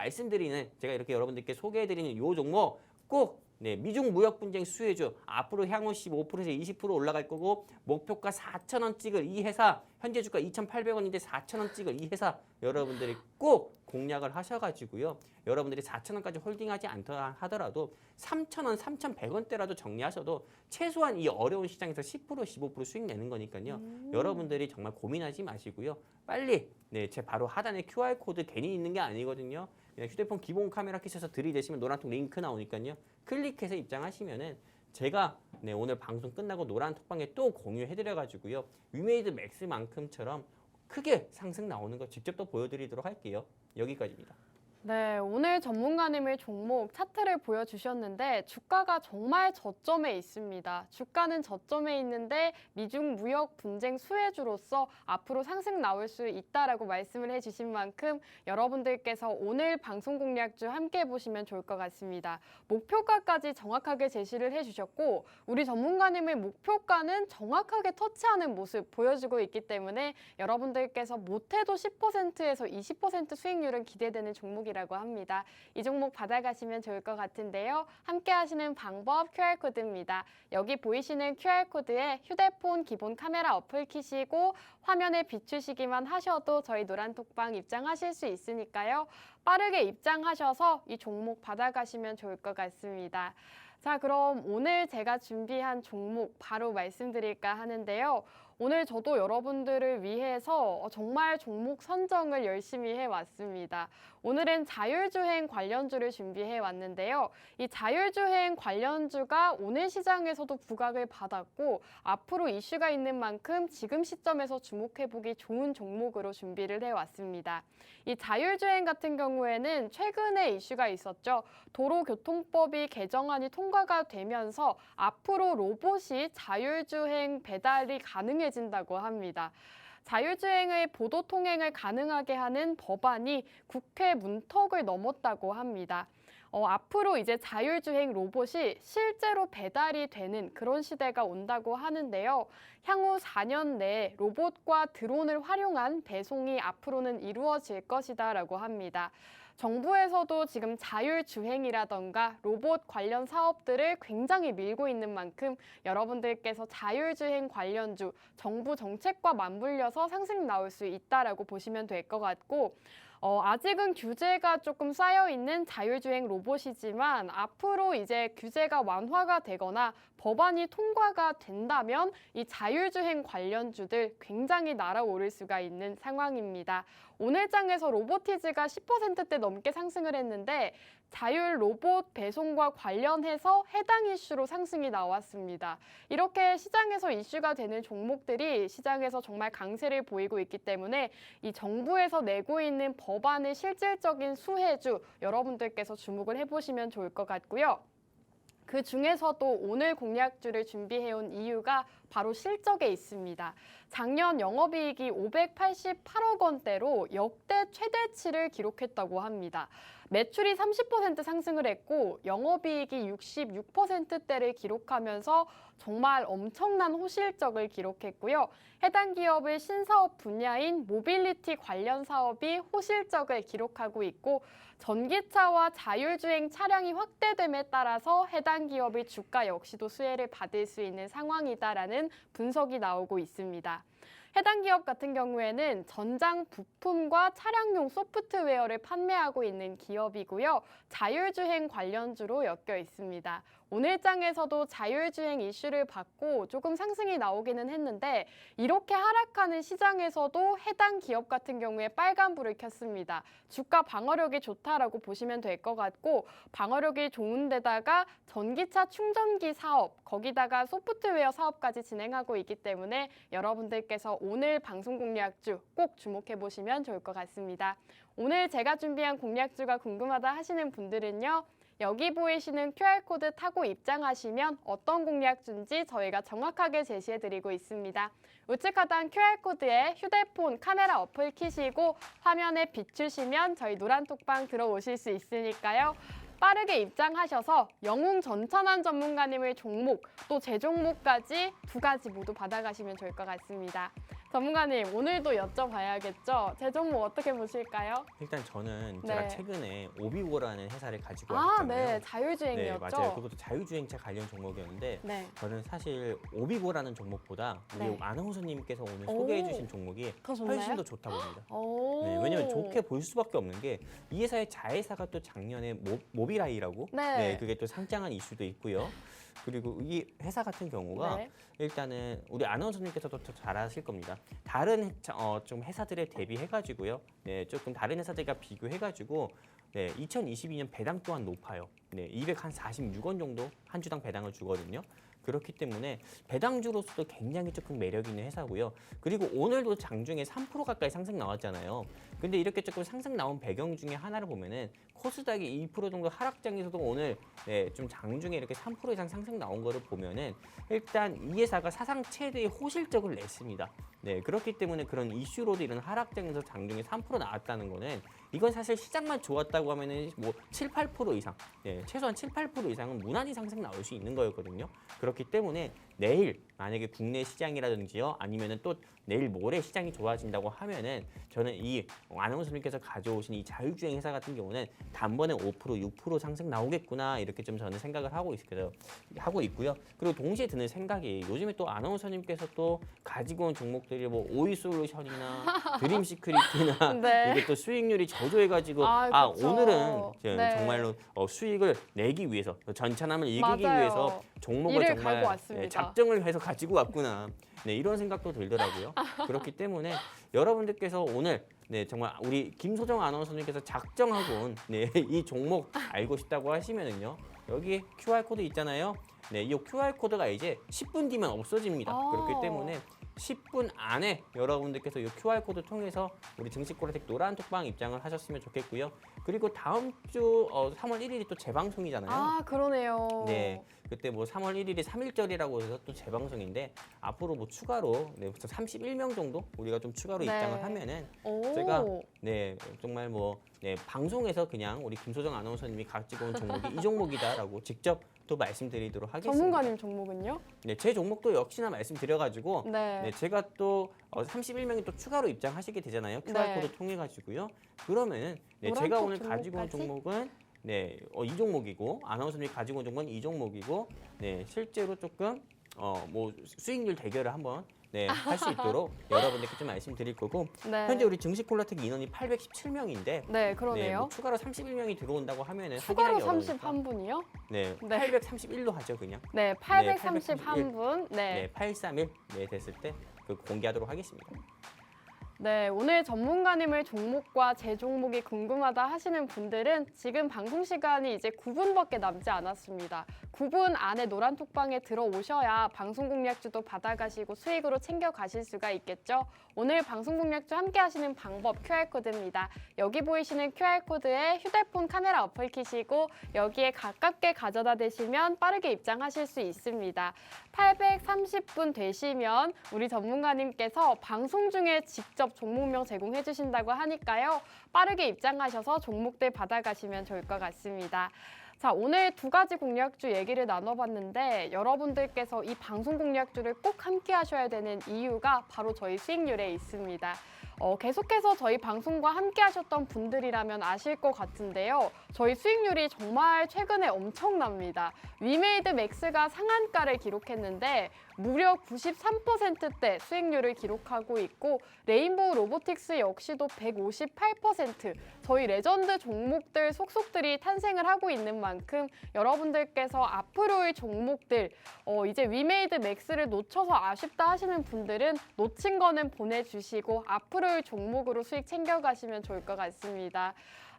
여러분들께 소개해드리는 요 종목 꼭 미중 무역 분쟁 수혜주 앞으로 향후 15%에서 20% 올라갈 거고 목표가 4,000원 찍을 이 회사 현재 주가 2,800원인데 4,000원 찍을 이 회사 여러분들이 꼭 공략을 하셔가지고요. 여러분들이 4,000원까지 홀딩하지 않다 하더라도 3,000원, 3,100원대라도 정리하셔도 최소한 이 어려운 시장에서 10%, 15% 수익 내는 거니까요. 여러분들이 정말 고민하지 마시고요. 빨리 제 바로 하단에 QR코드 괜히 있는 게 아니거든요. 그냥 휴대폰 기본 카메라 켜셔서 들이대시면 노란톡 링크 나오니까요. 클릭해서 입장하시면은 제가 오늘 방송 끝나고 노란 톡방에 또 공유해드려가지고요. 위메이드 맥스만큼처럼 크게 상승 나오는 거 직접 또 보여드리도록 할게요. 여기까지입니다. 네, 오늘 전문가님의 종목 차트를 보여주셨는데 주가가 정말 저점에 있습니다. 주가는 저점에 있는데 미중 무역 분쟁 수혜주로서 앞으로 상승 나올 수 있다라고 말씀을 해주신 만큼 여러분들께서 오늘 방송 공략주 함께 보시면 좋을 것 같습니다. 목표가까지 정확하게 제시를 해주셨고 우리 전문가님의 목표가는 정확하게 터치하는 모습 보여주고 있기 때문에 여러분들께서 못해도 10%에서 20% 수익률은 기대되는 종목이라 종목이라고 합니다. 이 종목 받아가시면 좋을 것 같은데요. 함께 하시는 방법 QR코드입니다. 여기 보이시는 QR코드에 휴대폰 기본 카메라 어플 키시고 화면에 비추시기만 하셔도 저희 노란톡방 입장하실 수 있으니까요. 빠르게 입장하셔서 이 종목 받아가시면 좋을 것 같습니다. 자, 그럼 오늘 제가 준비한 종목 바로 말씀드릴까 하는데요. 오늘 저도 여러분들을 위해서 정말 종목 선정을 열심히 해왔습니다. 오늘은 자율주행 관련주를 준비해 왔는데요. 이 자율주행 관련주가 오늘 시장에서도 부각을 받았고 앞으로 이슈가 있는 만큼 지금 시점에서 주목해보기 좋은 종목으로 준비를 해왔습니다. 이 자율주행 같은 경우에는 최근에 이슈가 있었죠. 도로교통법이 개정안이 통과가 되면서 앞으로 로봇이 자율주행 배달이 가능해진다고 합니다. 자율주행의 보도 통행을 가능하게 하는 법안이 국회 문턱을 넘었다고 합니다. 앞으로 이제 자율주행 로봇이 실제로 배달이 되는 그런 시대가 온다고 하는데요. 향후 4년 내에 로봇과 드론을 활용한 배송이 앞으로는 이루어질 것이다라고 합니다. 정부에서도 지금 자율주행이라던가 로봇 관련 사업들을 굉장히 밀고 있는 만큼 여러분들께서 자율주행 관련주, 정부 정책과 맞물려서 상승 나올 수 있다라고 보시면 될 것 같고 아직은 규제가 조금 쌓여있는 자율주행 로봇이지만 앞으로 이제 규제가 완화가 되거나 법안이 통과가 된다면 이 자율주행 관련주들 굉장히 날아오를 수가 있는 상황입니다. 오늘 장에서 로보티즈가 10%대 넘게 상승을 했는데 자율 로봇 배송과 관련해서 해당 이슈로 상승이 나왔습니다. 이렇게 시장에서 이슈가 되는 종목들이 시장에서 정말 강세를 보이고 있기 때문에 이 정부에서 내고 있는 법안의 실질적인 수혜주 여러분들께서 주목을 해보시면 좋을 것 같고요. 그 중에서도 오늘 공략주를 준비해온 이유가 바로 실적에 있습니다. 작년 영업이익이 588억 원대로 역대 최대치를 기록했다고 합니다. 매출이 30% 상승을 했고 영업이익이 66%대를 기록하면서 정말 엄청난 호실적을 기록했고요. 해당 기업의 신사업 분야인 모빌리티 관련 사업이 호실적을 기록하고 있고 전기차와 자율주행 차량이 확대됨에 따라서 해당 기업의 주가 역시도 수혜를 받을 수 있는 상황이다라는 분석이 나오고 있습니다. 해당 기업 같은 경우에는 전장 부품과 차량용 소프트웨어를 판매하고 있는 기업이고요. 자율주행 관련주로 엮여 있습니다. 오늘 장에서도 자율주행 이슈를 받고 조금 상승이 나오기는 했는데 이렇게 하락하는 시장에서도 해당 기업 같은 경우에 빨간불을 켰습니다. 주가 방어력이 좋다라고 보시면 될 것 같고 방어력이 좋은 데다가 전기차 충전기 사업, 거기다가 소프트웨어 사업까지 진행하고 있기 때문에 여러분들께서 오늘 방송 공략주 꼭 주목해 보시면 좋을 것 같습니다. 오늘 제가 준비한 공략주가 궁금하다 하시는 분들은요. 여기 보이시는 QR코드 타고 입장하시면 어떤 공략주인지 저희가 정확하게 제시해드리고 있습니다. 우측 하단 QR코드에 휴대폰 카메라 어플 키시고 화면에 비추시면 저희 노란톡방 들어오실 수 있으니까요. 빠르게 입장하셔서 영웅 전천한 전문가님의 종목 또 제 종목까지 두 가지 모두 받아가시면 좋을 것 같습니다. 전문가님 오늘도 여쭤봐야겠죠? 제 종목 어떻게 보실까요? 일단 저는 네. 제가 최근에 오비고라는 회사를 가지고 아, 왔거든요. 네. 자율주행이었죠? 네, 맞아요. 그것도 자율주행차 관련 종목이었는데 네. 저는 사실 오비고라는 종목보다 우리 네. 아나운서님께서 오늘 오. 소개해 주신 종목이 더 좋나요? 훨씬 더 좋다고 봅니다. 오. 네, 왜냐면 좋게 볼 수밖에 없는 게 이 회사의 자회사가 또 작년에 모비라이라고 네. 그게 또 상장한 이슈도 있고요. 그리고 이 회사 같은 경우가 네. 일단은 우리 아나운서님께서도 더 잘 아실 겁니다. 다른 좀 회사들에 대비해가지고요. 네, 조금 다른 회사들과 비교해가지고 네, 2022년 배당 또한 높아요. 네, 246원 정도 한 주당 배당을 주거든요. 그렇기 때문에 배당주로서도 굉장히 조금 매력 있는 회사고요. 그리고 오늘도 장중에 3% 가까이 상승 나왔잖아요. 근데 이렇게 조금 상승 나온 배경 중에 하나를 보면은 코스닥이 2% 정도 하락장에서도 오늘 네, 좀 장중에 이렇게 3% 이상 상승 나온 거를 보면은 일단 이 회사가 사상 최대의 호실적을 냈습니다. 네, 그렇기 때문에 그런 이슈로도 이런 하락장에서 장중에 3% 나왔다는 거는 이건 사실 시장만 좋았다고 하면은 뭐 7, 8% 이상, 네, 최소한 7, 8% 이상은 무난히 상승 나올 수 있는 거였거든요. 그렇기 때문에 내일 만약에 국내 시장이라든지요 아니면은 또 내일 모레 시장이 좋아진다고 하면은 저는 이 아나운서님께서 가져오신 이 자율주행 회사 같은 경우는 단번에 5% 6% 상승 나오겠구나 이렇게 좀 저는 생각을 하고 있고요. 그리고 동시에 드는 생각이 요즘에 또 아나운서님께서 또 가지고 온 종목들이 뭐 오이솔루션이나 드림시크릿이나 네. 이게 또 수익률이 저조해가지고 그쵸. 오늘은 네. 정말로 수익을 내기 위해서 전차남을 이기기 맞아요. 위해서 종목을 이를 정말 갈고 왔습니다. 작정을 해서 가지고 왔구나. 네, 이런 생각도 들더라고요. 그렇기 때문에 여러분들께서 오늘 정말 우리 김소정 아나운서님께서 작정하고 온 이 종목 알고 싶다고 하시면은요. 여기 QR 코드 있잖아요. 이 QR코드가 이제 10분 뒤면 없어집니다. 그렇기 때문에 10분 안에 여러분들께서 이 QR코드 통해서 우리 증시콜라텍 노란 톡방 입장을 하셨으면 좋겠고요. 그리고 다음 주 3월 1일이 또 재방송이잖아요. 그러네요. 네, 그때 뭐 3월 1일이 3.1절이라고 해서 또 재방송인데 앞으로 뭐 추가로 31명 정도 우리가 좀 추가로 네. 입장을 하면은 오. 제가 정말 방송에서 그냥 우리 김소정 아나운서님이 가지고 온 종목이 이 종목이다라고 직접 또 말씀드리도록 하겠습니다. 전문가님 종목은요? 제 종목도 역시나 말씀드려가지고 네. 제가 또 31명이 또 추가로 입장하시게 되잖아요. QR코드 통해 가지고요. 그러면은 제가 오늘 가지고 온 종목은 이 종목이고 아나운서님이 가지고 온 종목은 이 종목이고 실제로 조금 뭐 수익률 대결을 한번 할 수 있도록 여러분들께 좀 말씀드릴 거고 네. 현재 우리 증시콜라텍 인원이 817명인데 네, 그러네요. 뭐 추가로 31명이 들어온다고 하면은 추가로 확인하기 어려우니까 31분이요? 네, 네. 831로 하죠 그냥. 네, 831분. 네. 831 됐을 때 공개하도록 하겠습니다. 네, 오늘 전문가님을 종목과 제 종목이 궁금하다 하시는 분들은 지금 방송 시간이 이제 9분밖에 남지 않았습니다. 9분 안에 노란톡방에 들어오셔야 방송 공략주도 받아가시고 수익으로 챙겨가실 수가 있겠죠. 오늘 방송 공략주 함께 하시는 방법 QR코드입니다. 여기 보이시는 QR코드에 휴대폰 카메라 어플 키시고 여기에 가깝게 가져다 대시면 빠르게 입장하실 수 있습니다. 830분 되시면 우리 전문가님께서 방송 중에 직접 종목명 제공해 주신다고 하니까요. 빠르게 입장하셔서 종목들 받아가시면 좋을 것 같습니다. 자, 오늘 두 가지 공략주 얘기를 나눠봤는데 여러분들께서 이 방송 공략주를 꼭 함께 하셔야 되는 이유가 바로 저희 수익률에 있습니다. 계속해서 저희 방송과 함께 하셨던 분들이라면 아실 것 같은데요. 저희 수익률이 정말 최근에 엄청납니다. 위메이드 맥스가 상한가를 기록했는데 무려 93%대 수익률을 기록하고 있고 레인보우 로보틱스 역시도 158%, 저희 레전드 종목들 속속들이 탄생을 하고 있는 만큼 여러분들께서 앞으로의 종목들 이제 위메이드 맥스를 놓쳐서 아쉽다 하시는 분들은 놓친 거는 보내주시고 앞으로의 종목으로 수익 챙겨가시면 좋을 것 같습니다.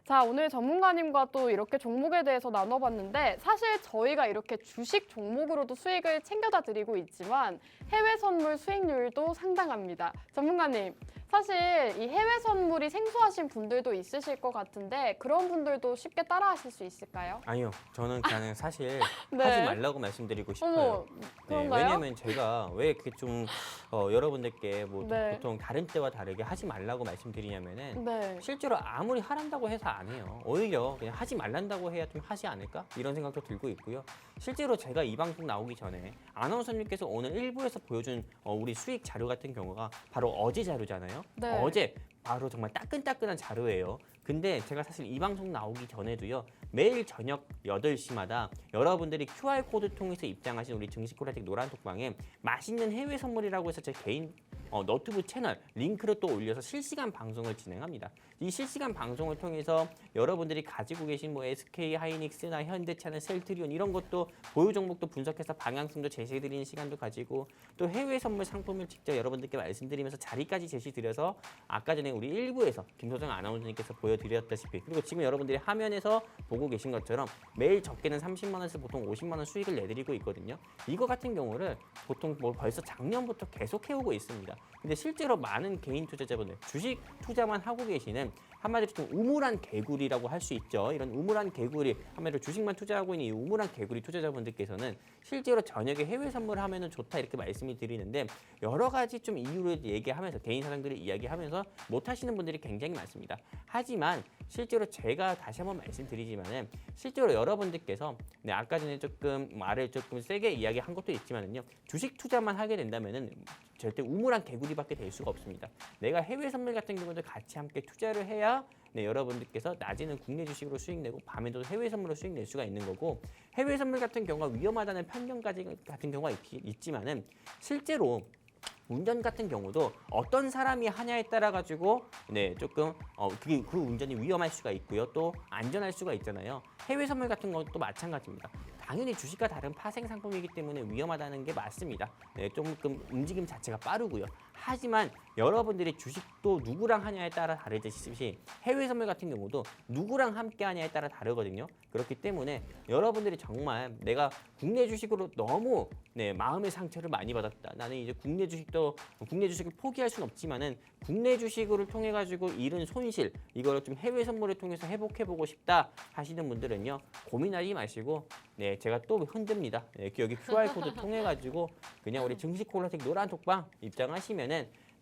자, 오늘 전문가님과 또 이렇게 종목에 대해서 나눠봤는데 사실 저희가 이렇게 주식 종목으로도 수익을 챙겨다 드리고 있지만 해외 선물 수익률도 상당합니다. 전문가님, 사실 이 해외 선물이 생소하신 분들도 있으실 것 같은데 그런 분들도 쉽게 따라하실 수 있을까요? 아니요, 저는 그냥 사실 네. 하지 말라고 말씀드리고 싶어요. 그런가요? 왜냐면 제가 왜 이렇게 좀 여러분들께 네. 보통 다른 때와 다르게 하지 말라고 말씀드리냐면은 네. 실제로 아무리 하란다고 해서 안 해요. 오히려 그냥 하지 말란다고 해야 좀 하지 않을까? 이런 생각도 들고 있고요. 실제로 제가 이 방송 나오기 전에 아나운서님께서 오늘 1부에서 보여준 우리 수익 자료 같은 경우가 바로 어제 자료잖아요. 네. 어제 바로 정말 따끈따끈한 자료예요. 근데 제가 사실 이 방송 나오기 전에도요. 매일 저녁 8시마다 여러분들이 QR코드 통해서 입장하신 우리 증시콜라텍 노란톡방에 맛있는 해외 선물이라고 해서 제 개인 너튜브 채널 링크를 또 올려서 실시간 방송을 진행합니다. 이 실시간 방송을 통해서 여러분들이 가지고 계신 뭐 SK 하이닉스나 현대차나 셀트리온 이런 것도 보유 종목도 분석해서 방향성도 제시해드리는 시간도 가지고 또 해외 선물 상품을 직접 여러분들께 말씀드리면서 자리까지 제시드려서 아까 전에 우리 1부에서 김소정 아나운서님께서 보여드렸다시피 그리고 지금 여러분들이 화면에서 보고 계신 것처럼 매일 적게는 30만 원에서 보통 50만 원 수익을 내드리고 있거든요. 이거 같은 경우를 보통 뭐 벌써 작년부터 계속 해오고 있습니다. 근데 실제로 많은 개인 투자자분들 주식 투자만 하고 계시는 한마디로 좀 우물한 개구리라고 할 수 있죠. 이런 우물한 개구리, 한마디로 주식만 투자하고 있는 이 우물한 개구리 투자자분들께서는 실제로 저녁에 해외 선물하면은 좋다 이렇게 말씀을 드리는데 여러 가지 좀 이유를 얘기하면서 개인 사정들을 이야기하면서 못 하시는 분들이 굉장히 많습니다. 하지만 실제로 제가 다시 한번 말씀드리지만은 실제로 여러분들께서 아까 전에 조금 말을 조금 세게 이야기한 것도 있지만은요. 주식 투자만 하게 된다면은 절대 우물한 개구리밖에 될 수가 없습니다. 내가 해외 선물 같은 경우도 같이 함께 투자를 해야 여러분들께서 낮에는 국내 주식으로 수익 내고 밤에도 해외 선물로 수익 낼 수가 있는 거고 해외 선물 같은 경우가 위험하다는 편견까지 같은 경우가 있지만은 실제로 운전 같은 경우도 어떤 사람이 하냐에 따라 가지고 조금 그 운전이 위험할 수가 있고요. 또 안전할 수가 있잖아요. 해외 선물 같은 것도 마찬가지입니다. 당연히 주식과 다른 파생 상품이기 때문에 위험하다는 게 맞습니다. 조금 움직임 자체가 빠르고요. 하지만 여러분들이 주식도 누구랑 하냐에 따라 다르듯이 해외 선물 같은 경우도 누구랑 함께 하냐에 따라 다르거든요. 그렇기 때문에 여러분들이 정말 내가 국내 주식으로 너무 마음의 상처를 많이 받았다. 나는 이제 국내 주식을 포기할 수는 없지만은 국내 주식을 통해 가지고 잃은 손실 이거를 좀 해외 선물을 통해서 회복해보고 싶다 하시는 분들은요 고민하지 마시고 제가 또 흔듭니다. 여기 QR 코드 통해 가지고 그냥 우리 증시콜라텍 노란 톡방 입장하시면은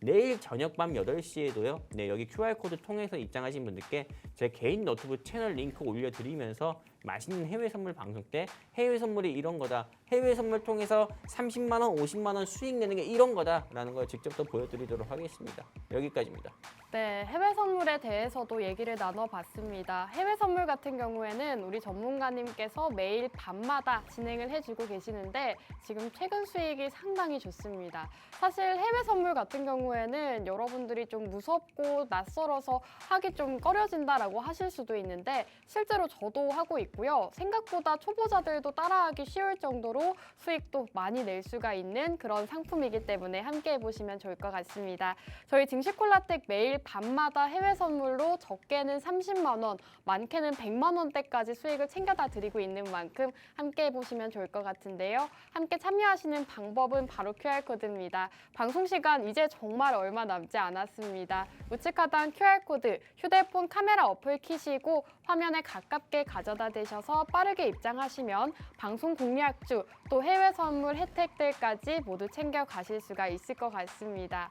내일 저녁 밤 8시에도요. 여기 QR코드 통해서 입장하신 분들께 제 개인 너튜브 채널 링크 올려드리면서 맛있는 해외 선물 방송 때 해외 선물이 이런 거다. 해외 선물 통해서 30만 원, 50만 원 수익 내는 게 이런 거다라는 걸 직접 또 보여드리도록 하겠습니다. 여기까지입니다. 네, 해외 선물에 대해서도 얘기를 나눠봤습니다. 해외 선물 같은 경우에는 우리 전문가님께서 매일 밤마다 진행을 해주고 계시는데 지금 최근 수익이 상당히 좋습니다. 사실 해외 선물 같은 경우에는 여러분들이 좀 무섭고 낯설어서 하기 좀 꺼려진다라고 하실 수도 있는데 실제로 저도 하고 있고요. 생각보다 초보자들도 따라하기 쉬울 정도로 수익도 많이 낼 수가 있는 그런 상품이기 때문에 함께 해보시면 좋을 것 같습니다. 저희 증시콜라텍 매일 밤마다 해외 선물로 적게는 30만 원, 많게는 100만 원대까지 수익을 챙겨다 드리고 있는 만큼 함께 해보시면 좋을 것 같은데요. 함께 참여하시는 방법은 바로 QR코드입니다. 방송 시간 이제 정말 얼마 남지 않았습니다. 우측 하단 QR코드, 휴대폰 카메라 어플 키시고 화면에 가깝게 가져다 대셔서 빠르게 입장하시면 방송 공략주 또 해외 선물 혜택들까지 모두 챙겨 가실 수가 있을 것 같습니다.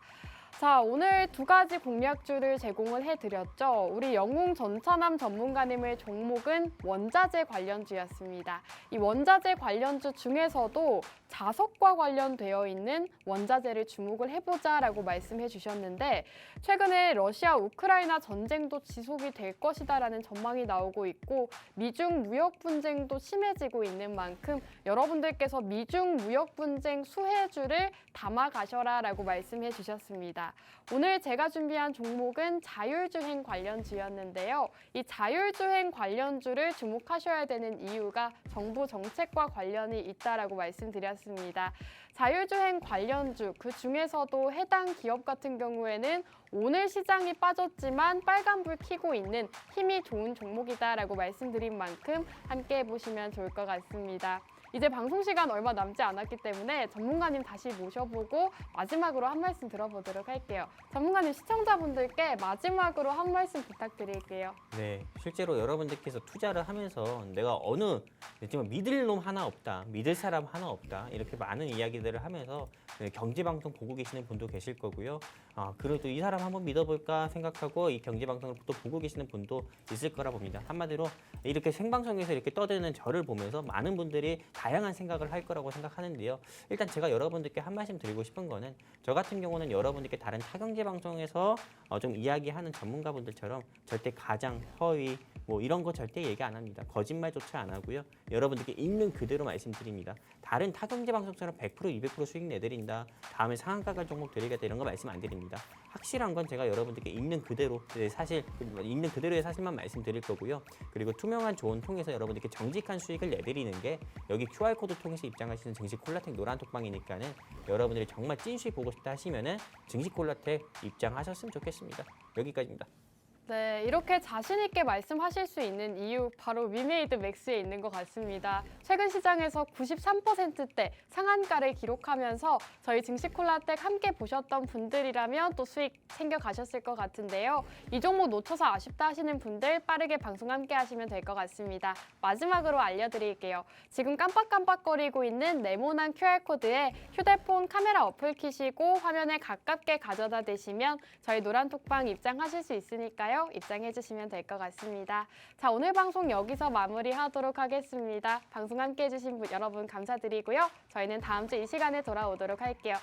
자, 오늘 두 가지 공략주를 제공을 해드렸죠. 우리 영웅 전차남 전문가님의 종목은 원자재 관련주였습니다. 이 원자재 관련주 중에서도 자석과 관련되어 있는 원자재를 주목을 해보자라고 말씀해 주셨는데 최근에 러시아 우크라이나 전쟁도 지속이 될 것이다라는 전망이 나오고 있고 미중 무역 분쟁도 심해지고 있는 만큼 여러분들께서 미중 무역 분쟁 수혜주를 담아 가셔라라고 말씀해 주셨습니다. 오늘 제가 준비한 종목은 자율주행 관련주였는데요. 이 자율주행 관련주를 주목하셔야 되는 이유가 정부 정책과 관련이 있다라고 말씀드렸습니다. 자율주행 관련주, 그 중에서도 해당 기업 같은 경우에는 오늘 시장이 빠졌지만 빨간불 켜고 있는 힘이 좋은 종목이다라고 말씀드린 만큼 함께 해보시면 좋을 것 같습니다. 이제 방송 시간 얼마 남지 않았기 때문에 전문가님 다시 모셔보고 마지막으로 한 말씀 들어보도록 할게요. 전문가님 시청자분들께 마지막으로 한 말씀 부탁드릴게요. 네, 실제로 여러분들께서 투자를 하면서 내가 정말 믿을 놈 하나 없다, 믿을 사람 하나 없다 이렇게 많은 이야기들을 하면서 경제방송 보고 계시는 분도 계실 거고요. 그래도 이 사람 한번 믿어볼까 생각하고 이 경제방송을 또 보고 계시는 분도 있을 거라 봅니다. 한마디로 이렇게 생방송에서 이렇게 떠드는 저를 보면서 많은 분들이 다양한 생각을 할 거라고 생각하는데요. 일단 제가 여러분들께 한 말씀 드리고 싶은 거는 저 같은 경우는 여러분들께 다른 타경제 방송에서 좀 이야기하는 전문가분들처럼 절대 가장, 허위 뭐 이런 거 절대 얘기 안 합니다. 거짓말조차 안 하고요. 여러분들께 있는 그대로 말씀드립니다. 다른 타경제 방송처럼 100%, 200% 수익 내드린다. 다음에 상한가 갈 종목 드리겠다 이런 거 말씀 안 드립니다. 확실한 건 제가 여러분들께 있는 그대로 있는 그대로의 사실만 말씀드릴 거고요. 그리고 투명한 조언 통해서 여러분들께 정직한 수익을 내드리는 게 여기 QR코드 통해서 입장하시는 증시콜라텍 노란 톡방이니까는 여러분들이 정말 찐 수익 보고 싶다 하시면은 증시콜라텍 입장하셨으면 좋겠습니다. 여기까지입니다. 네, 이렇게 자신 있게 말씀하실 수 있는 이유 바로 위메이드 맥스에 있는 것 같습니다. 최근 시장에서 93%대 상한가를 기록하면서 저희 증시콜라텍 함께 보셨던 분들이라면 또 수익 챙겨가셨을 것 같은데요. 이 종목 놓쳐서 아쉽다 하시는 분들 빠르게 방송 함께 하시면 될 것 같습니다. 마지막으로 알려드릴게요. 지금 깜빡깜빡거리고 있는 네모난 QR코드에 휴대폰 카메라 어플 키시고 화면에 가깝게 가져다 대시면 저희 노란톡방 입장하실 수 있으니까요. 입장해 주시면 될 것 같습니다. 자, 오늘 방송 여기서 마무리하도록 하겠습니다. 방송 함께 해주신 여러분 감사드리고요. 저희는 다음 주 이 시간에 돌아오도록 할게요.